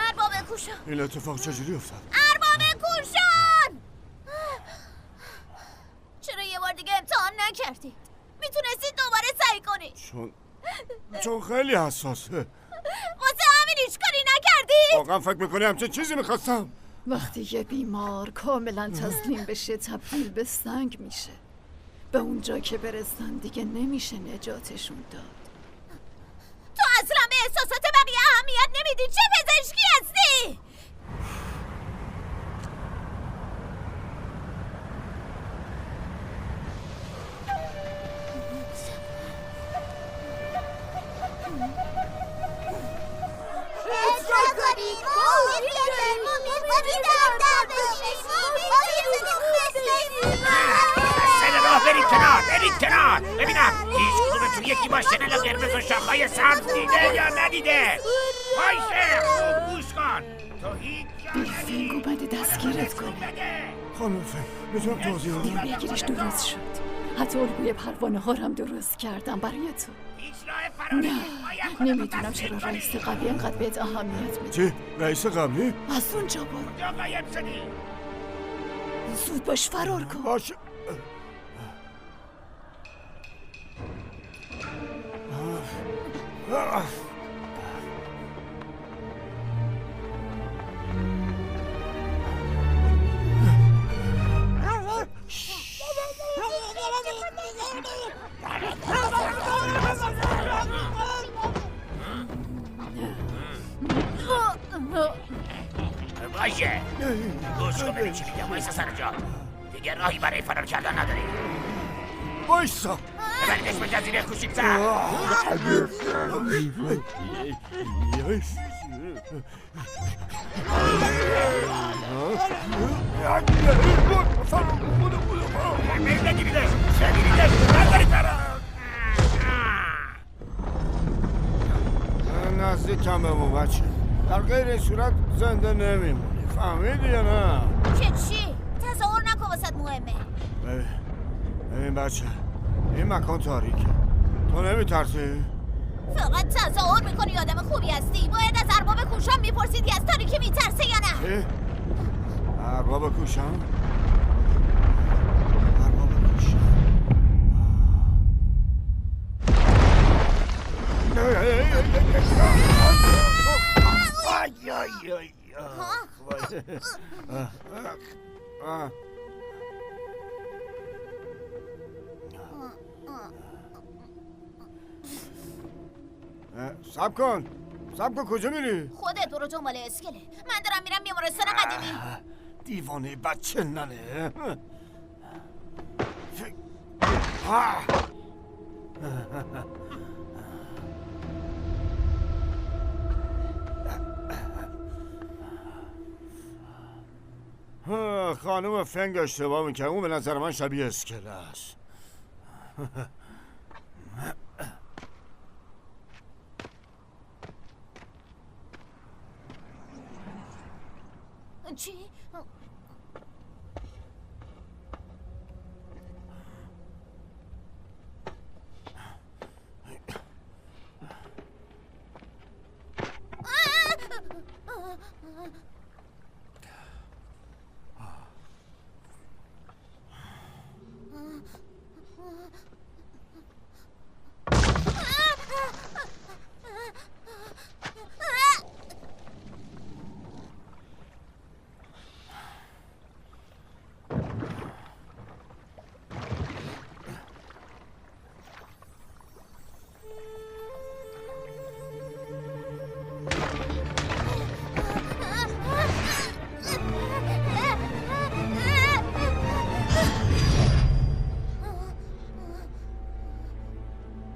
ارباب کوشان! این اتفاق چجوری افتاد؟ ارباب کوشان! چرا یه بار دیگه امتحان نکردید؟ میتونستید دوباره سعی کنید. چون خیلی حساسه. واسه همین هیچ کاری نکردید؟ واقعا فکر میکنی همچه چیزی میخواستم؟ وقتی یه بیمار کاملا تسلیم بشه تبدیل به سنگ میشه. به اونجا که برسن دیگه نمیشه نجاتشون داد. تو اصلا به احساسات بقیه اهمیت نمیدی. چه پزشکی هستی؟ برید کنار ببینم هیچ کدومتون یکی ماشین لا قرمز و شاخهای سبز دیده یا ندیده. باشه خوب گوش کن. تو هیچ بیلفینگو بده دستگیرت کنه. خانم فنگ میتونم توضیح بدم؟ بگیریش درست شد. حتی الگوی پروانه ها هم درست کردم برای تو. نه نمیدونم چرا رئیس قبلی انقدر بهت اهمیت میده. چی؟ رئیس قبلی؟ از اونجا برو. زود باش فرار کن. باشه. باشه گوش کن ببین چی میگم. وایسا سر جا. دیگه راهی برای فرار کردن نداری. وایسا ببریدش به جزیره کوچیک‌تر. بگیریدش نزدیکم بمون بچه. در غیر این صورت زنده نمیمونی. فهمیدی یا نه؟ چی؟ تظاهر نکن واسه مهمه. ببین بچه این مکان تاریکه. تو نمیترسی؟ فقط تظاهر میکنی آدم خوبی هستی. باید از ارباب کوشان میپرسیدی از تاریکی میترسه یا نه. چی؟ ارباب کوشان؟ ارباب کوشان سب کن کجا میری؟ خودت برو دنبال اسکله. من دارم میرم بیمارستان قدیمی. دیوانه بچه ننه. خانم فنگ اشتباه میکنه. اون به نظر من شبیه اسکله است. چی؟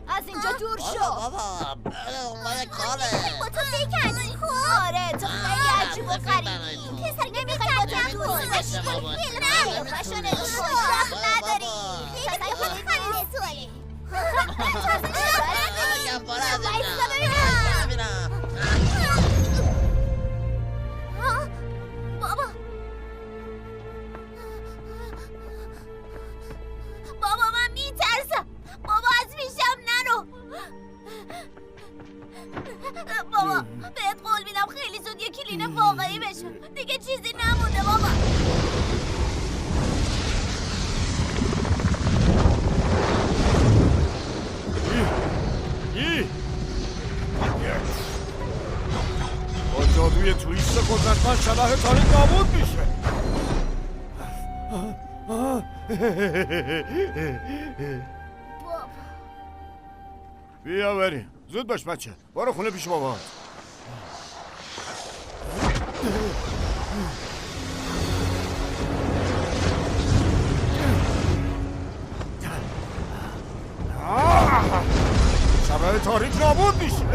از اینجا دور شو. بابا اومده کاله. با تو بکنی خوب. آره تو خیلی عجیب و غریبی. پسر نمیخوای با تو دوست باشی. نه پاشو نگو خوشبخت نداری. پسر خیلی تولی. بابا من میترسم. بابا از پیشم نرو. بابا بهت قول میدم خیلی زود یه کلین واقعی بشم. دیگه چیزی نمونده بابا. با جادوی تویست قدرتمند شبح تاریک نابود میشه. بابا بیا بریم. زود باش بچه. برو خونه پیش بابا. شبح تاریک نابود میشه.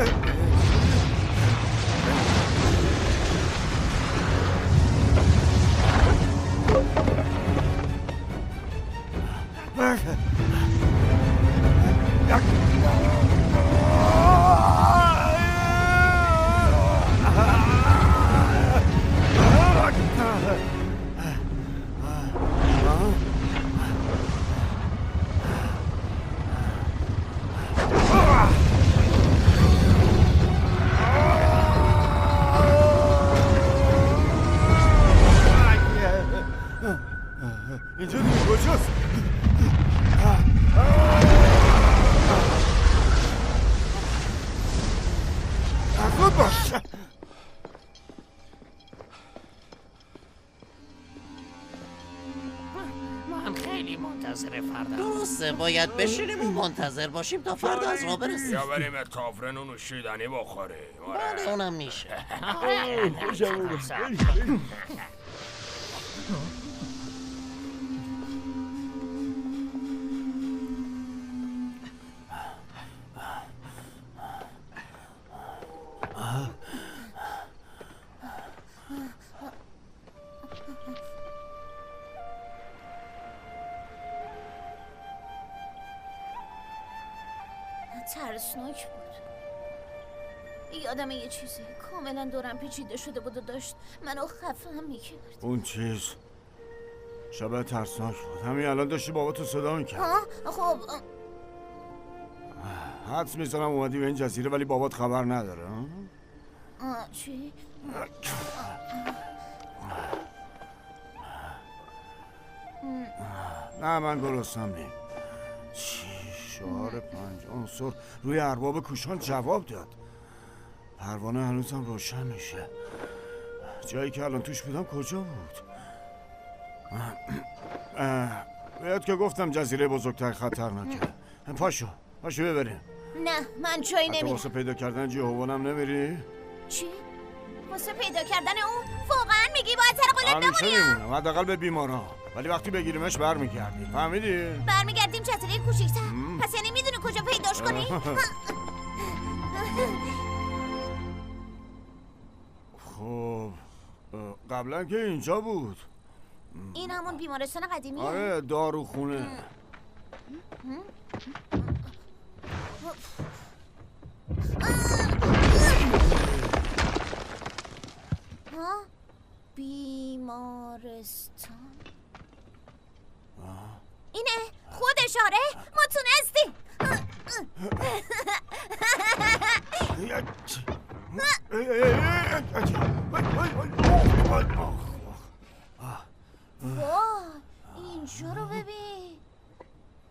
اینجا دیگه کجاست؟ زود باش. من خیلی منتظر فردا. درسته باید بشینیم و منتظر باشیم تا فردا از راه برسیم. یا بریم اتافرن و نوشیدنی بخوریم. بله اونم میشه. ترسناک بود. یادم یه چیزی کاملا دورم پیچیده شده بود و داشت منو خفه میکرد. اون چیز شبه ترسناک بود. همین الان داشتی بابا تو صدا میکرد. خب حدس میزنم اومدی به این جزیره ولی بابات خبر نداره. چی؟ نه من گرسنم نیم. شعار 5 عنصر روی ارباب کوشان جواب داد. پروانه هنوزم روشن میشه. جایی که الان توش بودم کجا بود؟ باید که گفتم جزیره بزرگتر خطرناکه. پاشو ببریم. نه من جایی نمیرم. واسه پیدا کردن جهوانم نمیری؟ چی؟ واسه پیدا کردن اون واقعا میگی باید سر قولت بمونیم؟ همیشه میمونم حداقل به بیمارا، ولی وقتی بگیریمش برمیگردیم. فهمیدی؟ برمیگردیم جزیره کوچیک‌تر. پس یعنی میدونی کجا پیداش کنی؟ خب قبلا که اینجا بود. این همون بیمارستان قدیمیه؟ آره داروخونه. بیمارستان اینه خودش. آره ما تونستیم. وای اینجا رو ببین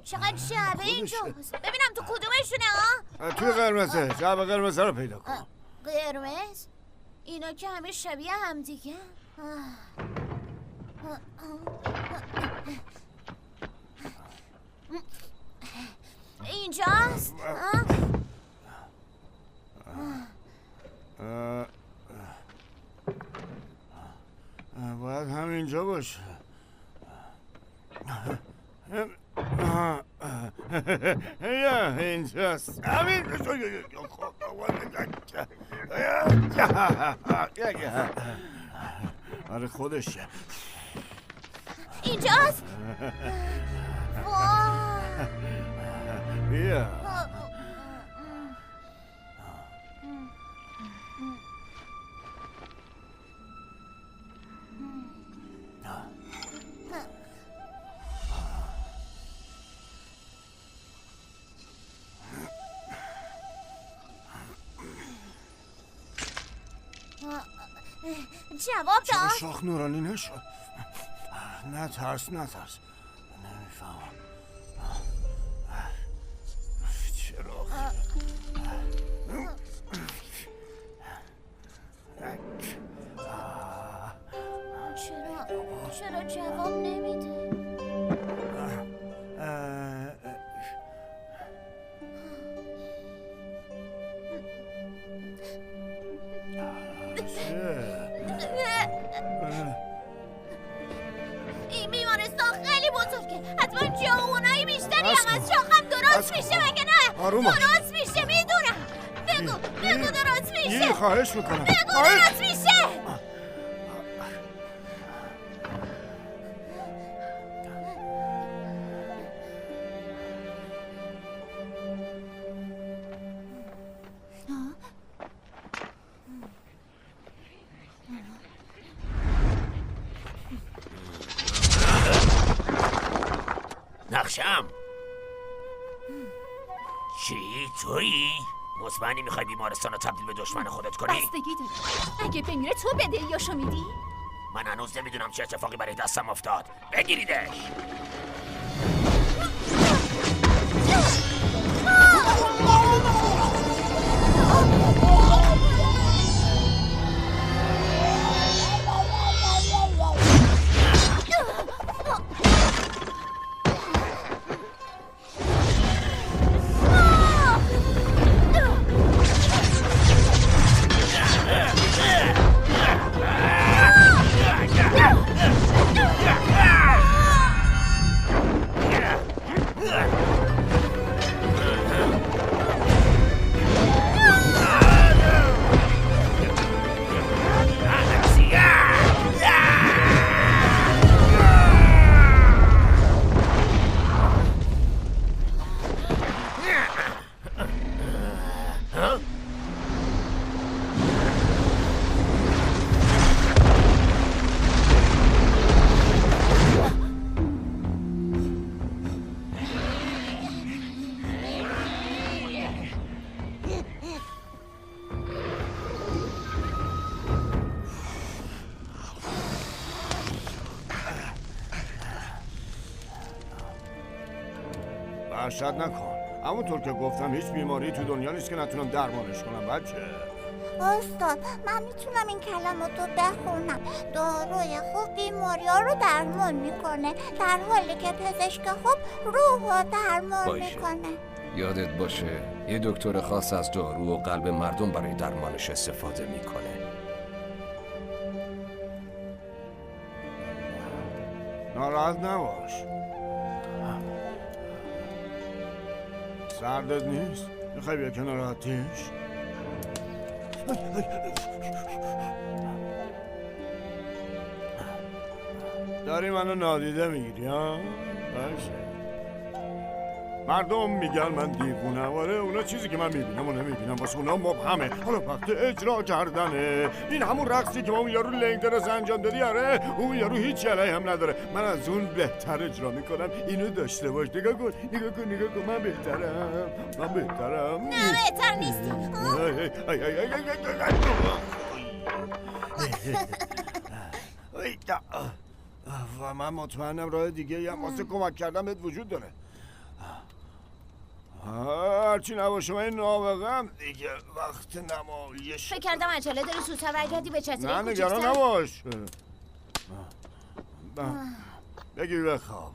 چقدر جعبه اینجاست. ببینم تو کدومشونه ها؟ توی قرمزه. جعبه قرمز رو پیدا کن. قرمز؟ اینا که همه شبیه هم دیگه. اینجاست؟ باید همینجا باشه. یا اینجاست. همین. آره خودشه. اینجاست؟ وای بیا. جواب چرا داد؟ شاخ نورانی نشد؟ نترس. نمیفهمم چرا؟ چرا جواب نمیده؟ این بیمارستان خیلی بزرگه. حتما جوانایی بیشتری هم از شاخم درست میشه مگه نه؟ درست میشه میدونم. بگو درست میشه. خواهش میکنم. بگو درست میشه. نقشم چی؟ تویی؟ مطمئنی میخوای بیمارستان رو تبدیل به دشمن خودت کنی؟ بستگی داره. اگه بمیره تو بدهیاشو میدی؟ من هنوز نمیدونم چه اتفاقی برای دستم افتاد. بگیریدش. وحشت نکن. همونطور که گفتم هیچ بیماری تو دنیا نیست که نتونم درمانش کنم بچه. استاد من میتونم این کلماتو بخونم. داروی خوب بیماری ها رو درمان میکنه، در حالی که پزشک خوب روح رو درمان میکنه. یادت باشه یه دکتر خاص از دارو و قلب مردم برای درمانش استفاده میکنه. ناراحت نباش. سردت نیست؟ میخوای بیا کنار آتیش؟ داری منو نادیده میگیری ها؟ باشه. مردم میگن من دیوونم. آره اونا چیزی که من میبینم و نمیبینم واسه اونا مبهمه. حالا وقت اجرا کردنه. این همون رقصی که ما اون یارو لنگدرز انجام دادی. آره اون یارو هیچ علیه هم نداره. من از اون بهتر اجرا میکنم. اینو داشته باش. نگاه کن من بهترم. نه بهتر نیستی. و من مطمئنم راه دیگه هم واسه کمک کردن بهت وجود داره. هرچی نباشه من نابغم دیگه. وقت نمایش. فکر کردم عجله داری زودتر برگردی به جزیره نه نگران نباش. بگیر بخواب.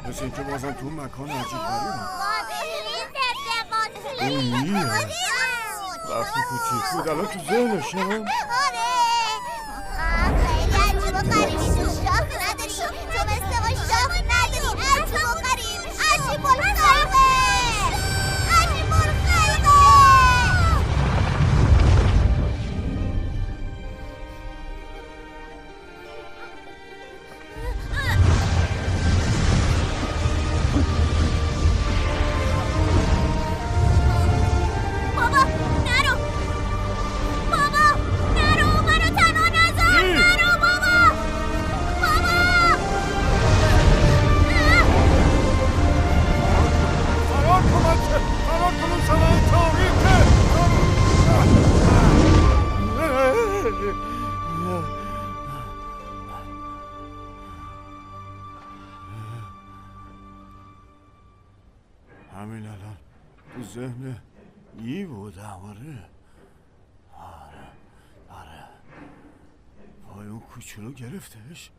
مثل اینکه بازم تو مکان عجیب غریبم. وقتی کوچیک بود الان تو ذهنشم. خیلی عجیب و غریبی. تو شاخ نداری. تو مثل ما شاخ نداری. عجیب و غریب. عجیب الخلقه. عجیب الخلقه. همین الان تو ذهن یی بودم. آره پای اون کوچولو گرفتش.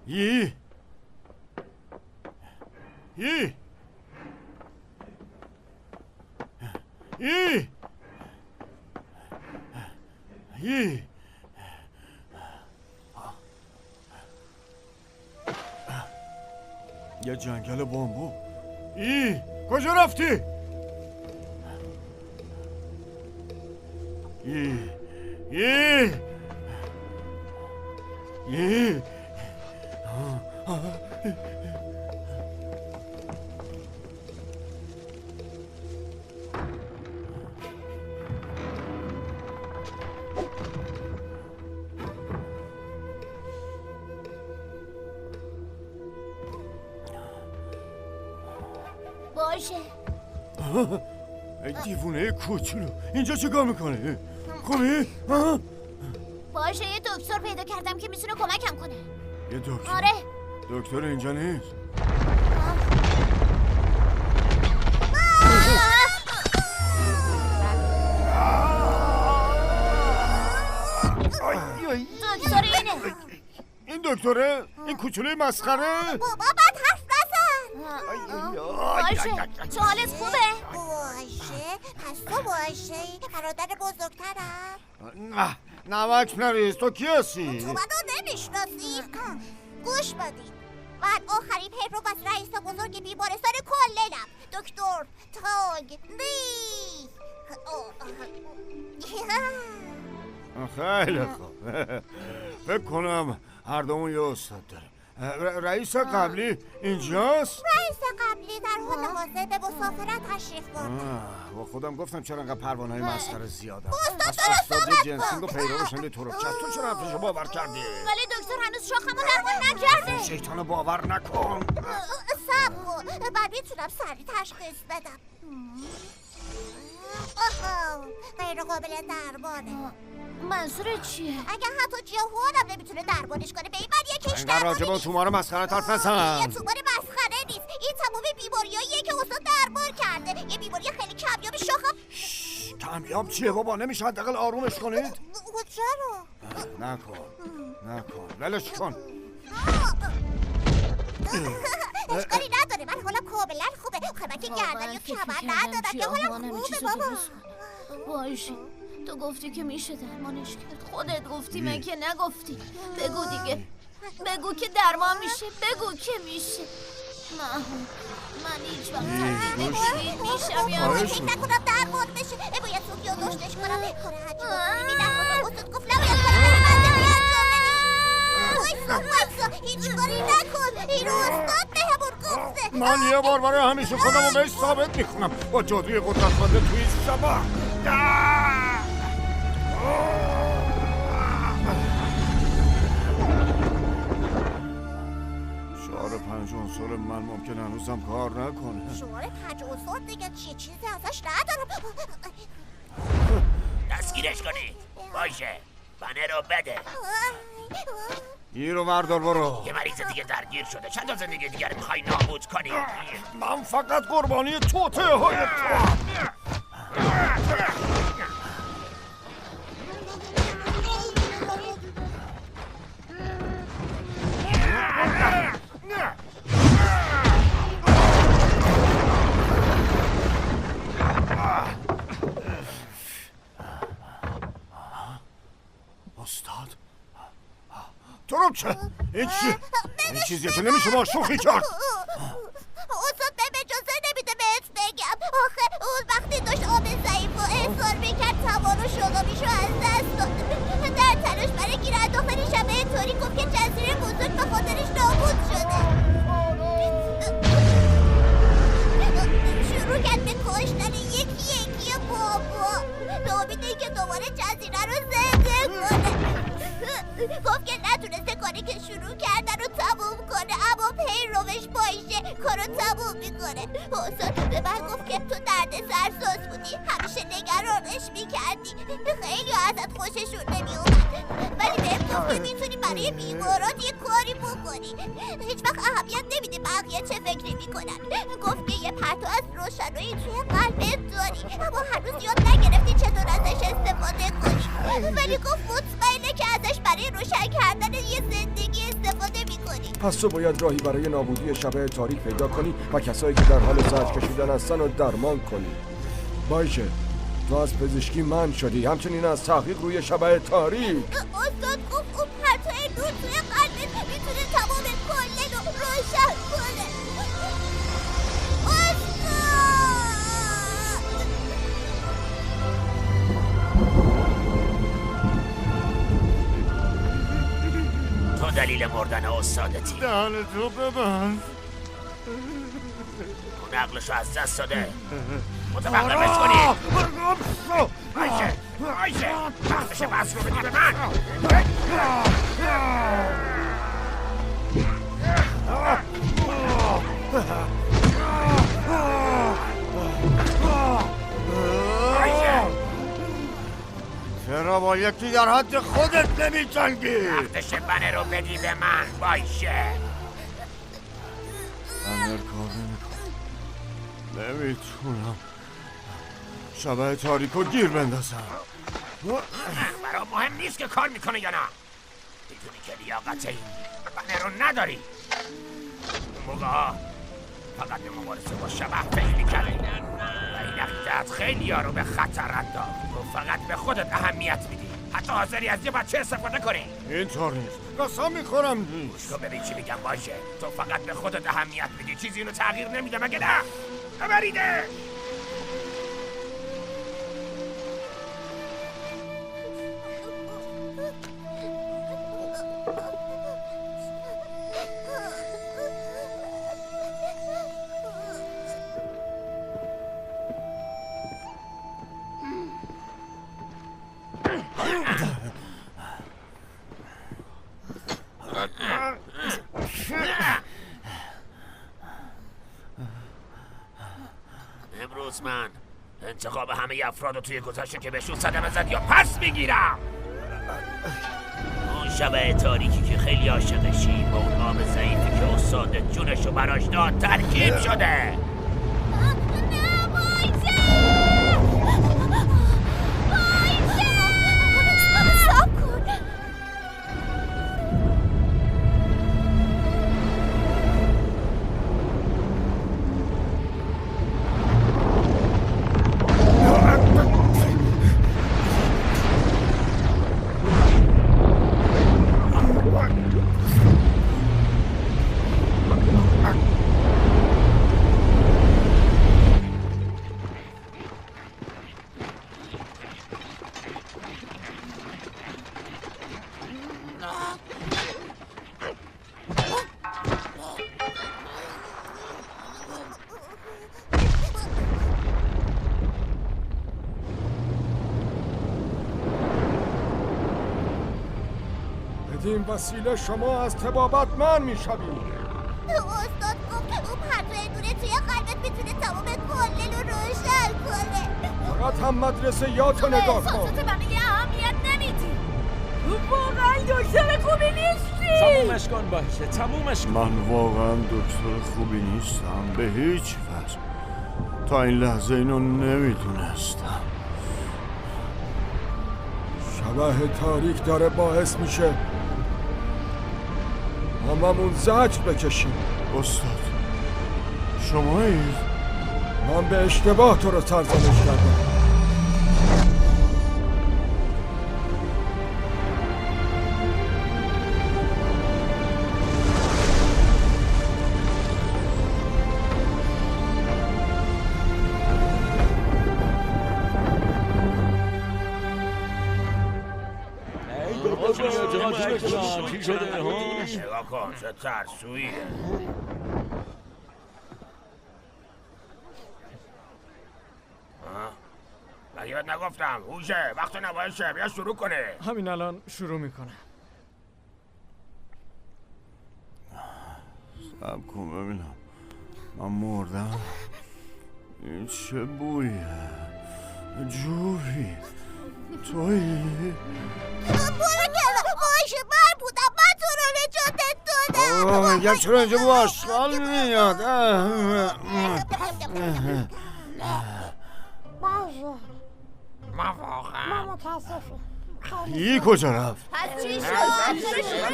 یی یه جنگل بامبو. کجا رفتی؟ باشه. ای دیوونه کوچولو اینجا چیکار میکنه؟ خوبی؟ باشه یه دکتر پیدا کردم که میتونه کمکم کنه. یه دکتر؟ آره. دکتر اینجا نیست. دکتر اینه. این دکتره؟ این کوچولوی مسخره؟ بابا بعد حرف نزن. باشه تو حالت خوبه؟ باشه پس تو باشه برادر بزرگترم. نمک نریز. تو کی هستی؟ تو منو نمیشناسی؟ گوش بدید من آخرین پیرو از رئیس بزرگ بیمارستان کلنم دکتر تاگ لی. خیلی خوب. فکر کنم هر دومون یه استاد داریم. رئیس قبلی اینجاست؟ رئیس قبلی در حال حاضر به مسافرت تشریف برده. با خودم گفتم چرا انقدر پروانه‌های مسخره زیادن. استاد جنسینگ و پیروشنده تو رو تو چرا حرفشو باور کردی؟ ولی دکتر هنوز شاخمو درمان نکرده. شیطانو باور نکن. صبر کن من میتونم سریع تشخیص بدم. غیر قابل درمانه. منظورت چیه؟ اگه حتی جهانم نمیتونه درمانش کنه به این من یکیش اینقدر راجب اون تومار مسخره حرف نزن. یه تومار مسخره نیست. این تمام بیماریاییه که استاد درمان کرده. یه بیماری خیلی کمیاب شاخم. کمیاب چیه بابا؟ نمیشه حداقل آرومش کنید؟ چرا؟ نکن ولش کن. اشکالی نداره، من حالا کاملا خوبه. من که گردنی و کمر ندارم که حالا خوبه بابا. باشه تو گفتی که میشه درمانش کرد. خودت گفتی من که نگفتی. بگو دیگه، بگو که درمان میشه، بگو که میشه. من هیچ وقت تردید نمیشید میشم یا فکر نکنم درمان بشه. باید سوگی رو داشتش کنم. کار عجیبه میدم. استاد گفت نباید وایسا هیچ کاری نکن. این استاد بهمون گفته. من یه بار برای همیشه خودمو بهش ثابت میکنم با جادوی قدرتمند توی شبا. شعار 5 عنصر من ممکن هنوزم کار نکنه. شعار 5 عنصر دیگه چیزی ازش ندارم. دستگیرش کنید. باشه بنه رو بده. این رو بردار برو. یه مریض دیگه درگیر شده. چند تا زندگی دیگر میخوای نابود کنی؟ من فقط قربانی توته های تو. استاد ترومچه این چیزیه که نمیشه با شوخی کرد. استاد به اجازه نمیده بهت بگم. آخه اون وقتی داشت آب ضعیف و احضار میکرد توان و شلومیشو از دست داد. در تلاش برای گیر انداختن شبه طوری گفت که جزیره بزرگ به خاطرش نابود شده. شروع کرد به کشتن یکی بابا به امید اینکه دوباره جزیره رو زنده کنه. گفت که نتونسته کاری که شروع کردن رو تموم کنه، اما پیروش باشه کارو تموم میکنه. استاد به من گفت که تو درد سرساز بودی، همیشه نگرانش میکردی، خیلی ازت خوششون نمیومد، ولی بهم گفت میتونی برای بیمارات یه کاری بکنی. هیچ وقت اهمیت نمیده بقیه چه فکری میکنن. گفت که یه پرتو از روشنایی توی قلبت داری، اما هنوز یاد نگرفتی چطور ازش استفاده کنی. ولی گفت مطمئنه که ازش برای روشن کردن یه زندگی استفاده میکنی. پس تو باید راهی برای نابودی شبه تاریک پیدا کنی و کسایی که در حال زجر کشیدن هستن رو درمان کنی. باشه تو از پزشکی من شدی، همچنین از تحقیق روی شبه تاریک. استاد گفت اون پرتوی نور توی قلبت میتونه تمام کله رو روشن کنه. تو دلیل مردن استادتی. دهن تو ببند. اون عقلشو از دست داده. متوقفش کنی. باشه وقتش بس رو بدی به من. چرا با یکی در حد خودت نمی جنگی؟ وقتش بنه رو بدی به من. باشه امیر کار نمیتونم شبه تاریکو گیر بندازم. برام مهم نیست که کار میکنه یا نه. میدونی که لیاقت این بنه رو نداری. موقع فقط به مبارزه با شبه فکر میکردی و این عقیدت خیلی ها رو به خطر انداخت. تو فقط به خودت اهمیت میدی، حتی حاضری از یه بچه استفاده کنی. اینطور نیست، قسم میخورم نیست. گوش کن ببین چی میگم. باشه تو فقط به خودت اهمیت میدی، چیزی اینو تغییر نمیده مگه نه؟ ببریده. امروز من انتخاب همه افراد رو توی گذشته که بهشون صدمه زد یا پس میگیرم. اون شبه تاریکی که خیلی عاشقشی با اون آب ضعیفی که استاد جونشو براش داد ترکیب شده. بدین وسیله شما از طبابت من میشوید. استاد گفت اون پرتوی دونه توی قلبت میتونه تمام کل رو روشن کنه. فقط هم مدرسه یاتو نگاه کن. احساسات بقیه اهمیت نمیدی. واقعا دکتر خوبی نیستی. تمومش کن باشه، تمومش کن. من واقعا دکتر خوبی نیستم به هیچ وجه. تا این لحظه اینو نمیدونستم. شبح تاریک داره باعث میشه هممون زجر بکشیم. استاد شمایید؟ من به اشتباه تو رو سرزنش کردم. چی شده ها؟ نگاه کن چه ترسویه. مگه بهت نگفتم هوشه وقت نبایشه بیا شروع کنه. همین الان شروع میکنم. صبر کن ببینم من مردم. این چه بویه؟ جوفی تویی؟ باشه من بودم. من تو رو نجاتت دادم. میگم چرا اینجا بو آشغال میاد؟ ما واقعا ای کجا رفت؟ پس چی شد؟ چرا شروع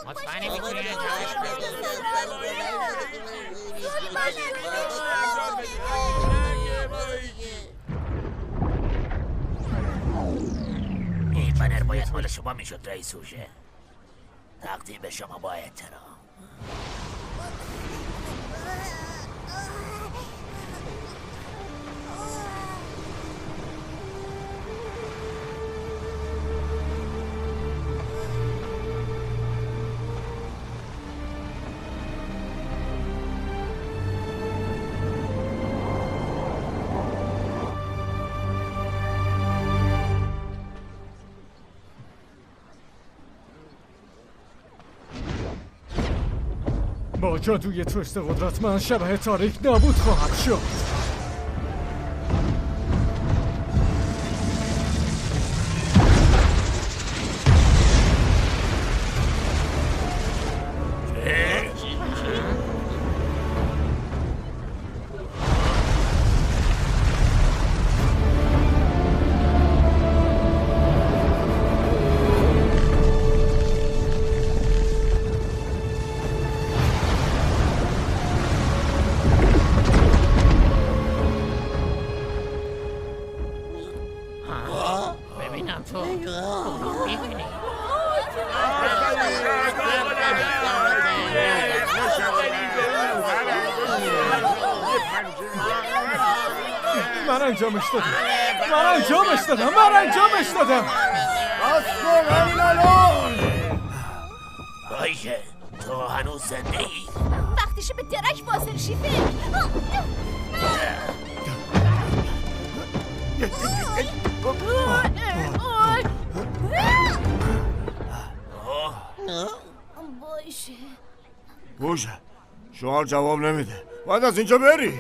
مطمئنی میتونی این بنر باید مال شما میشد رئیس هوشه. تقدیم به شما با احترام. با جادوی توست قدرتمند شبح تاریک نابود خواهد شد. من انجامش دادم. بس کن همین الان. باشه تو هنوز زنده ای؟ وقتشه به درک واصل شی فکر. باشه شعار جواب نمیده. باید از اینجا بری.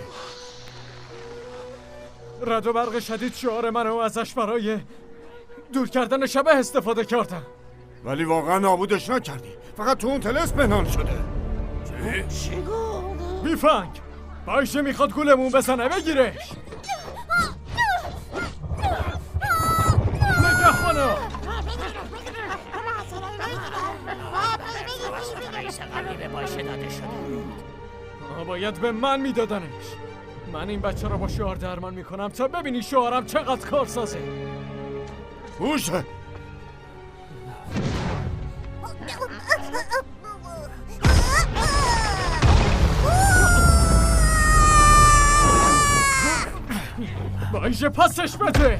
رد و برق شدید شعار منو ازش برای دور کردن شبح استفاده کردم. ولی واقعا نابودش نکردی. فقط تو اون طلسم پنهان شده. چی گفت؟ بیفنگ باشه میخواد گولمون بزنه بگیرش. نگهبانا رئیس قبلی به باشه داده شده. باید به من میدادنش. من این بچه رو با شعار درمان میکنم تا ببینی شعارم چقدر کارسازه. باشه باشه پسش بده.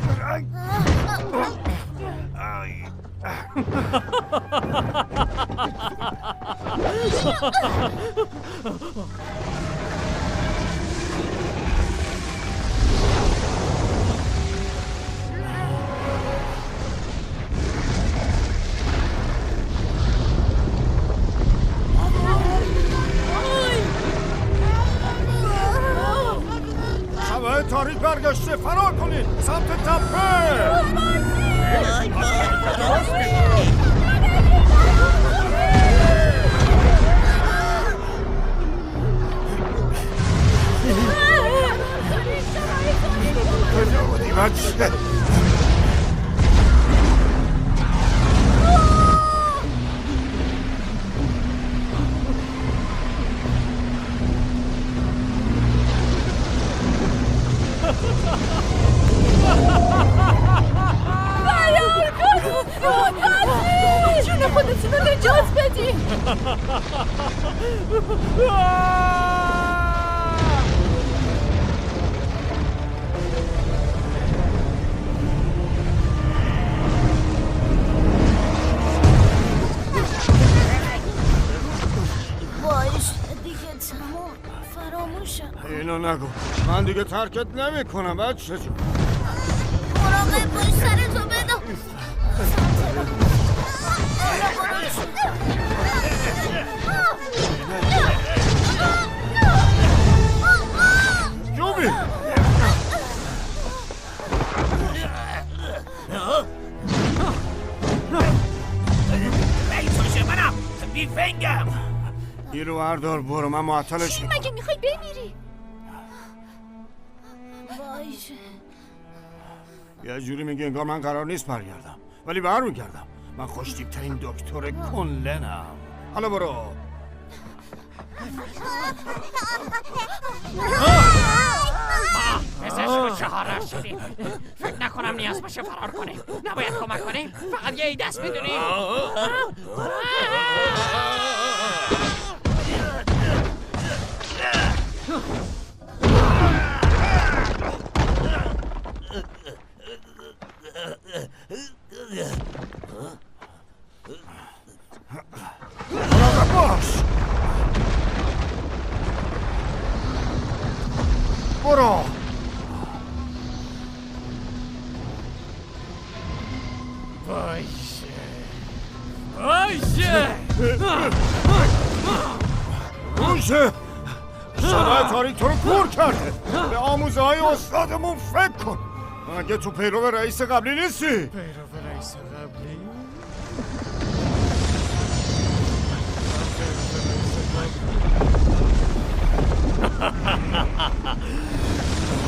سمت تپه. کجا بودی بچه؟ جون خودتون رو نجات بدین. باشه دیگه تمام فراموشم. اینو نگو، من دیگه ترکت نمی کنم بچه جون. مراقب باش سرتو بدا. جوبی رئیس منم بیفنگم. این رو بردار برو، من معطلش میکنم. مگه میخوای بمیری؟ باشه یه جوری میگه انگار من قرار نیست برگردم، ولی برمیگردم. من خوشتیبترین دکتر کنلنم. حالا برو. پزشک چهار شدیم. فکر نکنم نیاز باشه فرار کنیم. نباید کمک کنیم. فقط یه دست میدونیم. باش برو. باشه شبه تاریک تو رو کور کرده. به آموزه های استادمون فکر کن. اگه تو پیرو رئیس قبلی نیستی. پیرو رئیس قبلی؟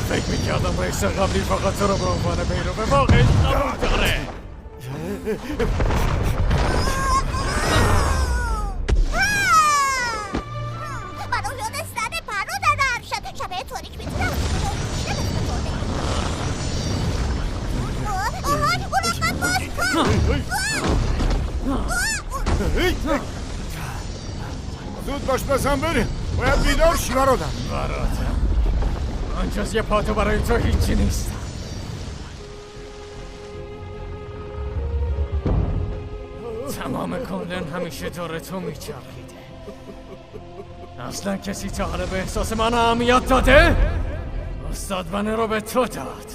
فکر میکردم رئیس قبلی فقط تو رو به عنوان پیرو واقعی قبول داره. برای دونستن پرو در ارشد شبه تاریک میتونم زود باش بزن بریم. باید بیدار شی برادر. من جز یه پاتو برای تو هیچی نیستم. تمام کنلن همیشه دور تو میچرخیده. اصلا کسی تا حالا به احساس من اهمیت داده؟ استاد منو رو به تو داد.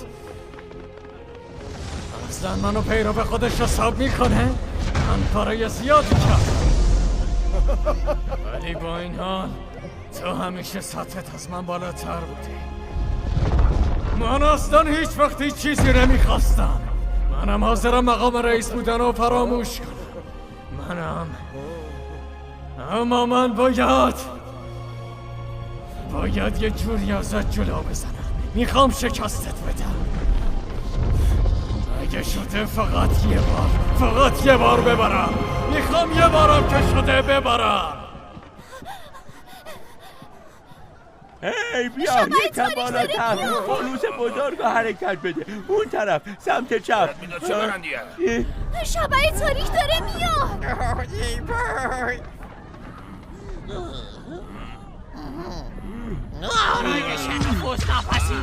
اصلا منو پیرو به خودش حساب میکنه؟ من کارای زیادی کردم، ولی با این حال تو همیشه سطحت از من بالاتر بودی. من اصلا هیچ وقت هیچ چیزی نمیخواستم. منم حاضرم مقام رئیس بودن رو فراموش کنم. اما من باید یه جوری ازت جلو بزنم. میخوام شکستت بدم. اگه شده فقط یه بار ببرم. میخوام یه بارم که شده ببرم. هی بیا یکم بالاتر. فانوس بزرگ رو حرکت بده. اون طرف سمت چپ. شبه تاریک داره میاد. برای شنفوس نفسی.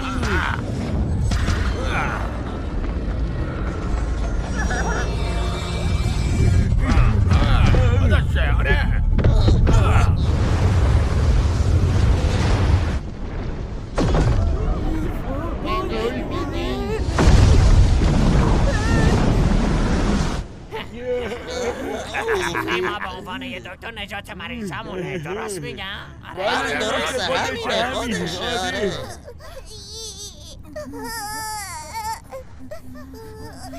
ما به عنوان یه دکتر نجات مریضمونه. درست میگم؟ آره درسته.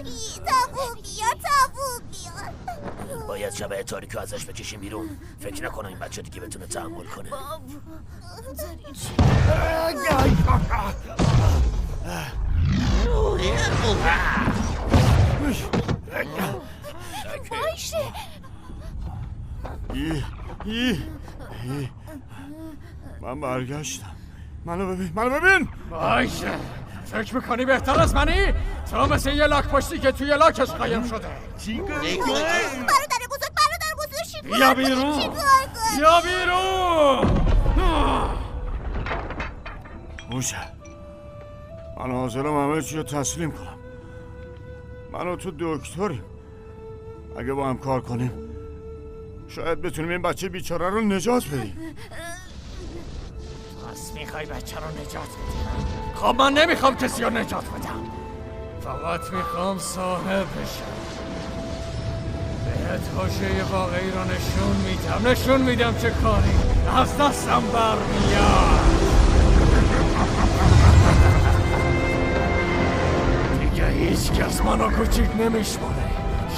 تابو بیا باید شبه تاریک رو ازش بکشیم بیرون. فکر نکنم این بچه دیگه بتونه تحمل کنه. من برگشتم. منو ببین باشه. فکر میکنی بهتر از منی؟ تو مثل یه لاک پشتی که توی لاکش قایم شده. برادر بزرگ بیا بیرون. موشه من حاضرم همه چی رو تسلیم کنم. من و تو دکتریم. اگه با هم کار کنیم شاید بتونیم این بچه بیچاره رو نجات بدیم. پس میخوای بچه رو نجات بدیم؟ خب من نمیخوام کسی رو نجات بدم. فقط میخوام صاحب بشم. بهت حاشیه واقعی رو نشون میدم چه کاری از دستم برمیاد. دیگه هیچ کس منو کوچیک نمیشماره.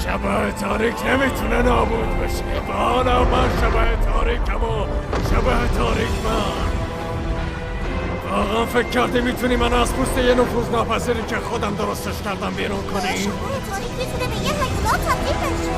شبه تاریک نمیتونه نابود بشه. بالا من شبه تاریکم و شبه تاریک من. واقعا فکر کردی میتونی من از پوست یه نفوذ ناپذیری که خودم درستش کردم بیرون کنی؟ شبه تاریک میتونه به یه حیوانات تبدیل بشه.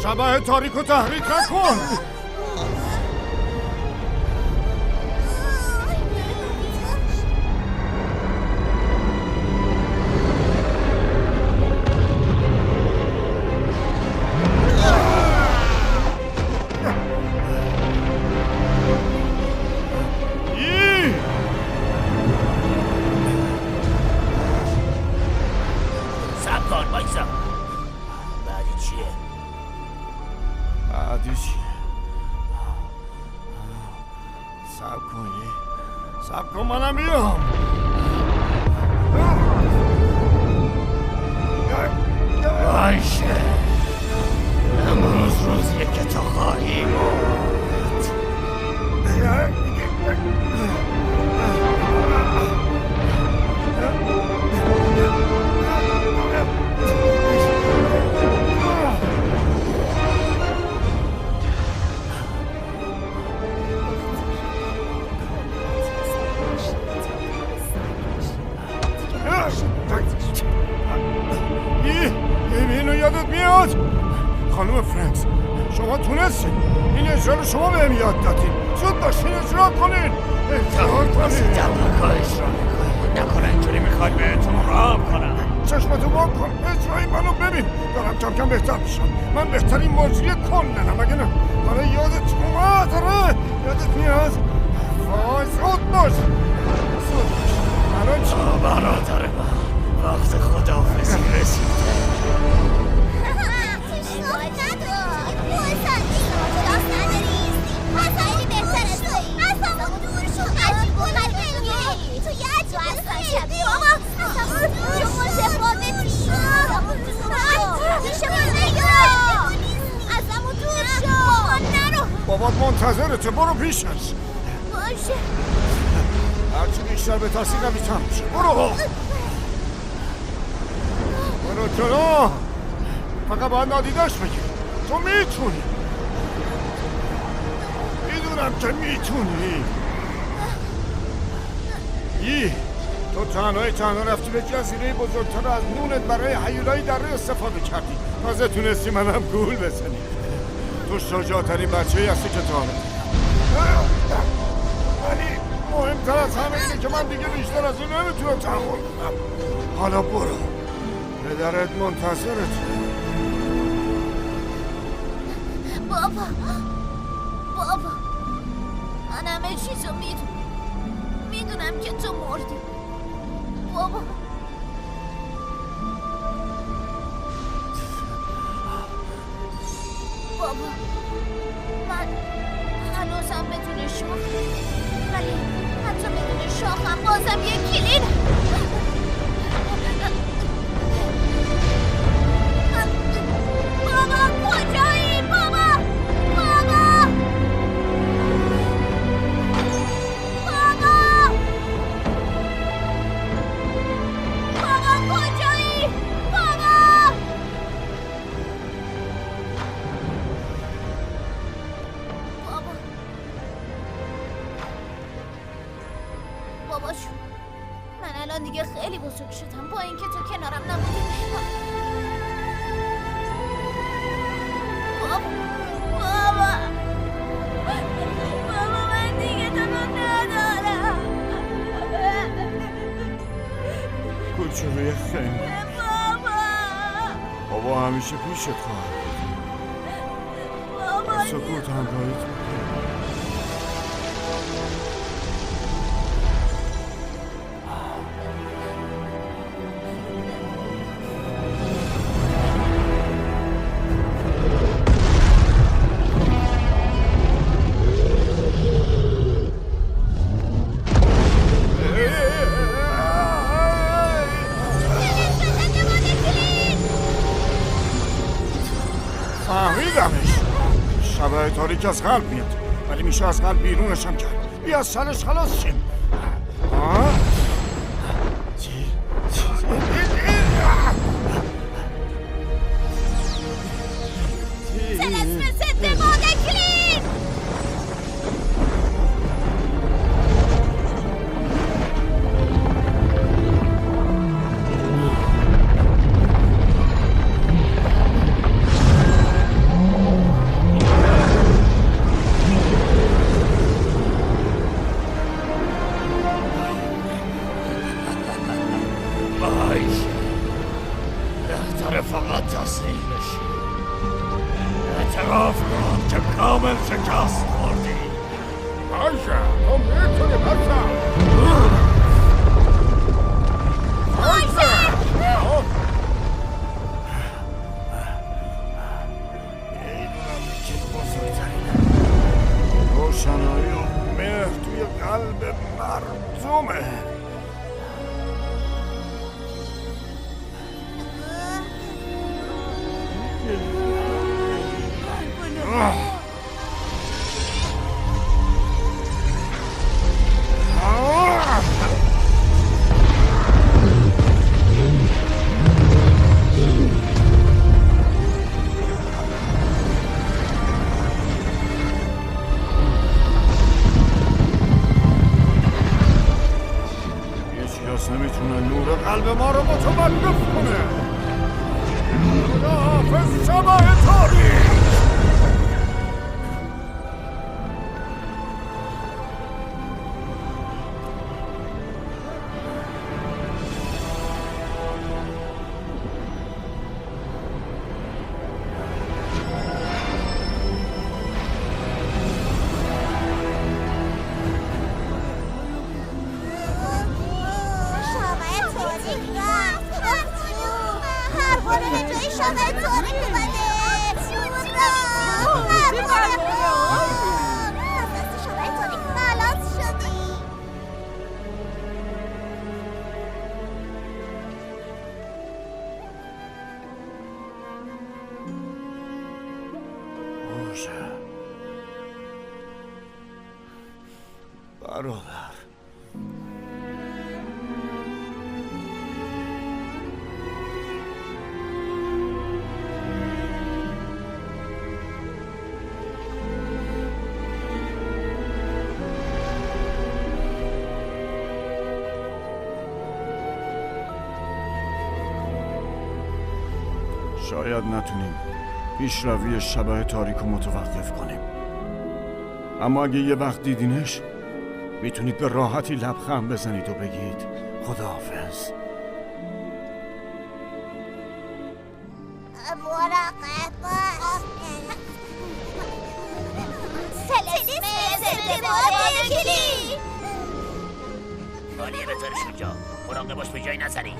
شبه تاریک رو تحریک نکن. سب کن بایسا. بعدی چیه؟ سب کن منم بیام. باشه امروز روزیه که تو خواهی مرد. اینو یادت میاد؟ خانم فرانکس شما تونستین. این اجرا رو شما بهم یاد دادین. زود باشین اجرا کنین. اجرا کنین. نکنه اینجوری میخواد بهتون رام کنم. چشمتو با کن. اجرای منو ببین. دارم کم کم بهتر میشم. من بهترین مجری کلنم اگه نه. حالا یادت اومد؟ آره یادت میاد؟ وای زود باش. زود باش. الان چی؟ برادر من وقت خداحافظی رسیده. بابات منتظرته. برو پیشش. باشه. هرچی بیشتر به ترسی نمیتم میشه. برو جلو. فقط باید نادیدش بگیر. تو میتونی. میدونم که میتونی. تو تنها رفتی به جزیره بزرگتر از نونت برای هیولای دره استفاده کردی. تازه تونستی منم گول بزنی. تو شجاع‌ترین بچه‌ای هستی که تا حالا دیدم. ولی مهمتر از همه اینه که من دیگه بیشتر از این نمیتونم تحمل کنم. حالا برو. پدرت منتظرت. بابا من همه چیزو میدونم که تو مردی. بابا بابا من هنوزم بدون شاخ ولی حتی بدون شاخم بازم یک کلید بابا کجایی بابا بابا بابا بابا کجایی بابا بابا شو من الان دیگه خیلی بزرگ شدم با اینکه تو کنارم نبودی بابا من دیگه تو رو ندارم کوچولوی خنگ بابا همیشه پیشت خواهد بابا سکوت همراهیت میکنه فهمیدمش شبه تاریک از قلب میاد ولی میشه از قلب بیرونش هم کرد بیا از سرش خلاص شیم فقط تسلیم بشی اعتراف کن که کامل شکست خوردی باشه تو میتونی بسا باشه میدونم که بزرگترینه روشنایی و مهر توی قلب مردمه نمیتونه نور قلب ما رو متوقف کنه خداحافظ شبح تاریک برادر شاید نتونیم پیشروی شبح تاریک رو متوقف کنیم اما اگه یه وقت دیدینش میتونید به راحتی لبخند بزنید و بگید خداحافظ مالیه بذارش اونجا مراقباش به جای نزنی.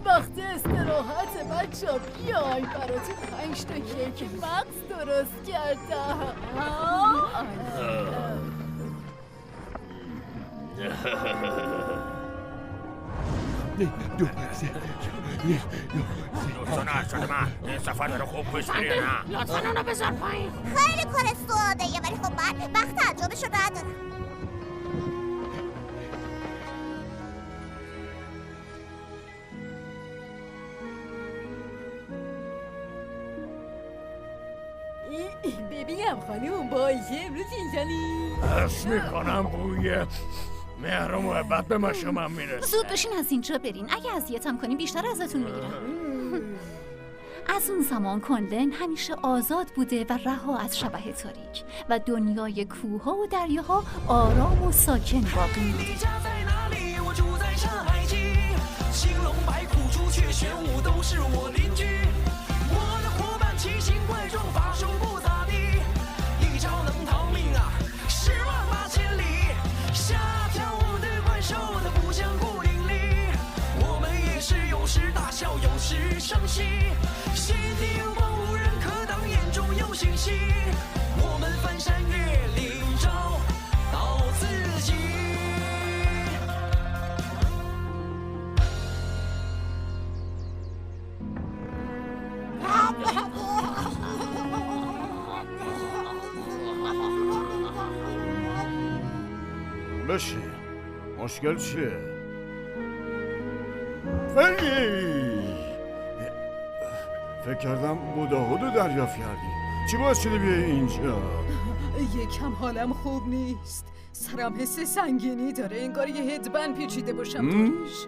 وقت استراحت بچه بیای براتون 5 تا کیک مغز درست کردم. دوستان ارشد من این سفر داره خوب پیش میره نه؟ لطفاً اونو بذار پایین. خیلی کار ساده‌ایه ولی خب من وقت تجربهشو ندارم. ببینم خانوم باشه امروز اینجانی. حس میکنم بوی مهر و محبت به مشامم میرسه. زود بشین از اینجا برین. اگه اذیتم کنین بیشتر ازتون میگیرم. از اون زمان کندن همیشه آزاد بوده و رها از شبح تاریک و دنیای کوه‌ها و دریاها آرام و ساکن باقی مونده. بشین. مشکل چیه؟ فکر کردم بوداهودو دریافت کردی. چی باعث شده بیای اینجا؟ یکم حالم خوب نیست. سرم حس سنگینی داره. انگار یه هدبند پیچیده باشم توش.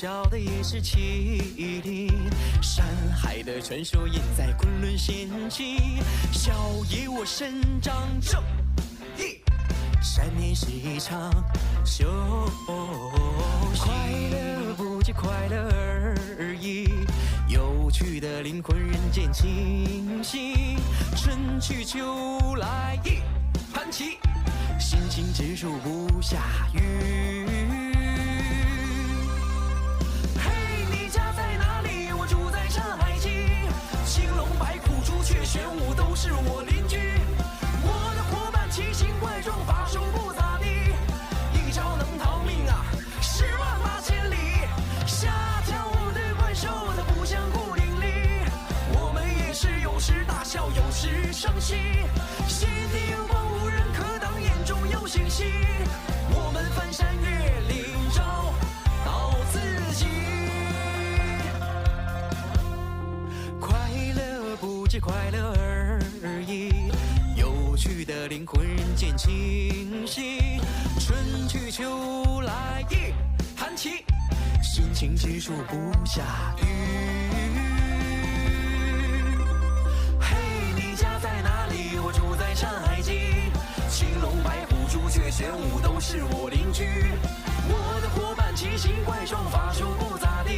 叫的也是麒麟，山海的传说印在昆仑仙境。小爷我伸张正义，善念是一场修行。快乐不止快乐而已，有趣的灵魂人间清醒。春去秋来一盘棋，心情指数不下雨。玄武都是我邻居，我的伙伴奇形怪状，法术不咋地，一招能逃命啊，108000里。下跳舞的怪兽它不像孤零零，我们也是有时大笑，有时伤心。心底有光无人可挡，眼中有星星。我们翻山越岭找到自己，快乐不止快乐而已，有趣的灵魂人间清醒。春去秋来一盘棋，心情指数不下雨。嘿，你家在哪里？我住在山海经。青龙白虎朱雀玄武都是我邻居，我的伙伴奇形怪状，法术不咋地，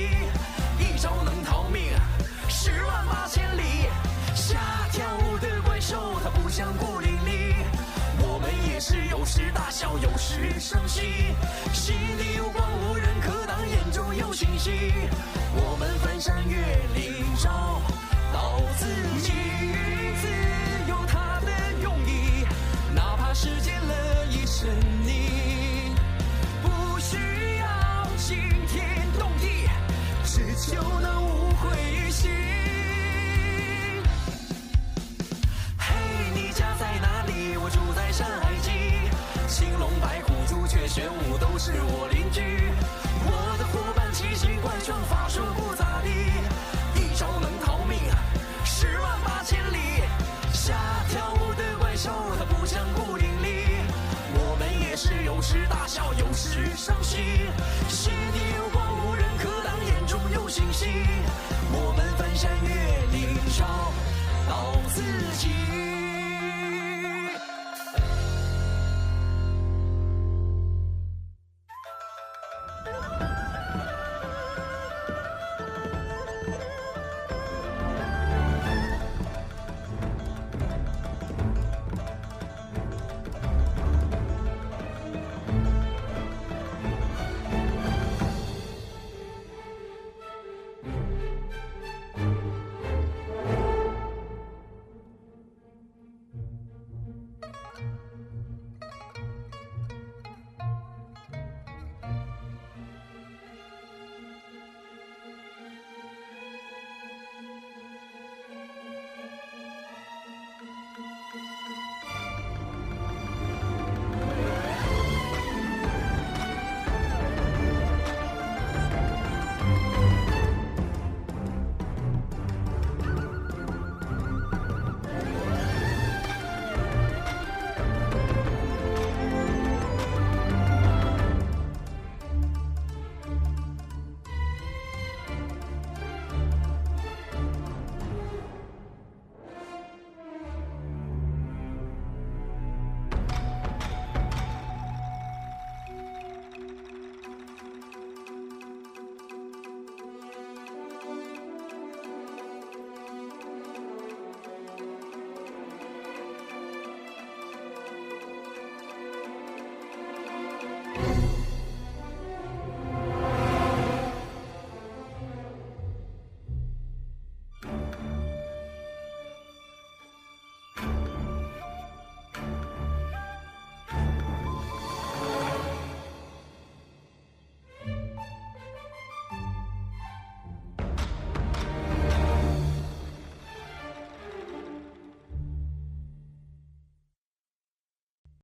一招能逃命108000里。下跳舞的怪兽它不像孤零零，我们也是有时大笑，有时伤心。心里有光无人可挡，眼中有星星。我们翻山越岭找到自己，自有它的用意，哪怕是见了一生你，不需要惊天动地，只求能无悔于心。我住在山海经，青龙白虎朱雀玄武都是我邻居，我的伙伴奇形怪状，法术不咋地，一招能逃命108000里。下跳舞的怪兽它不像孤零零，我们也是有时大笑，有时伤心。心底有光无人可挡，眼中有星星。我们翻山越岭找到自己。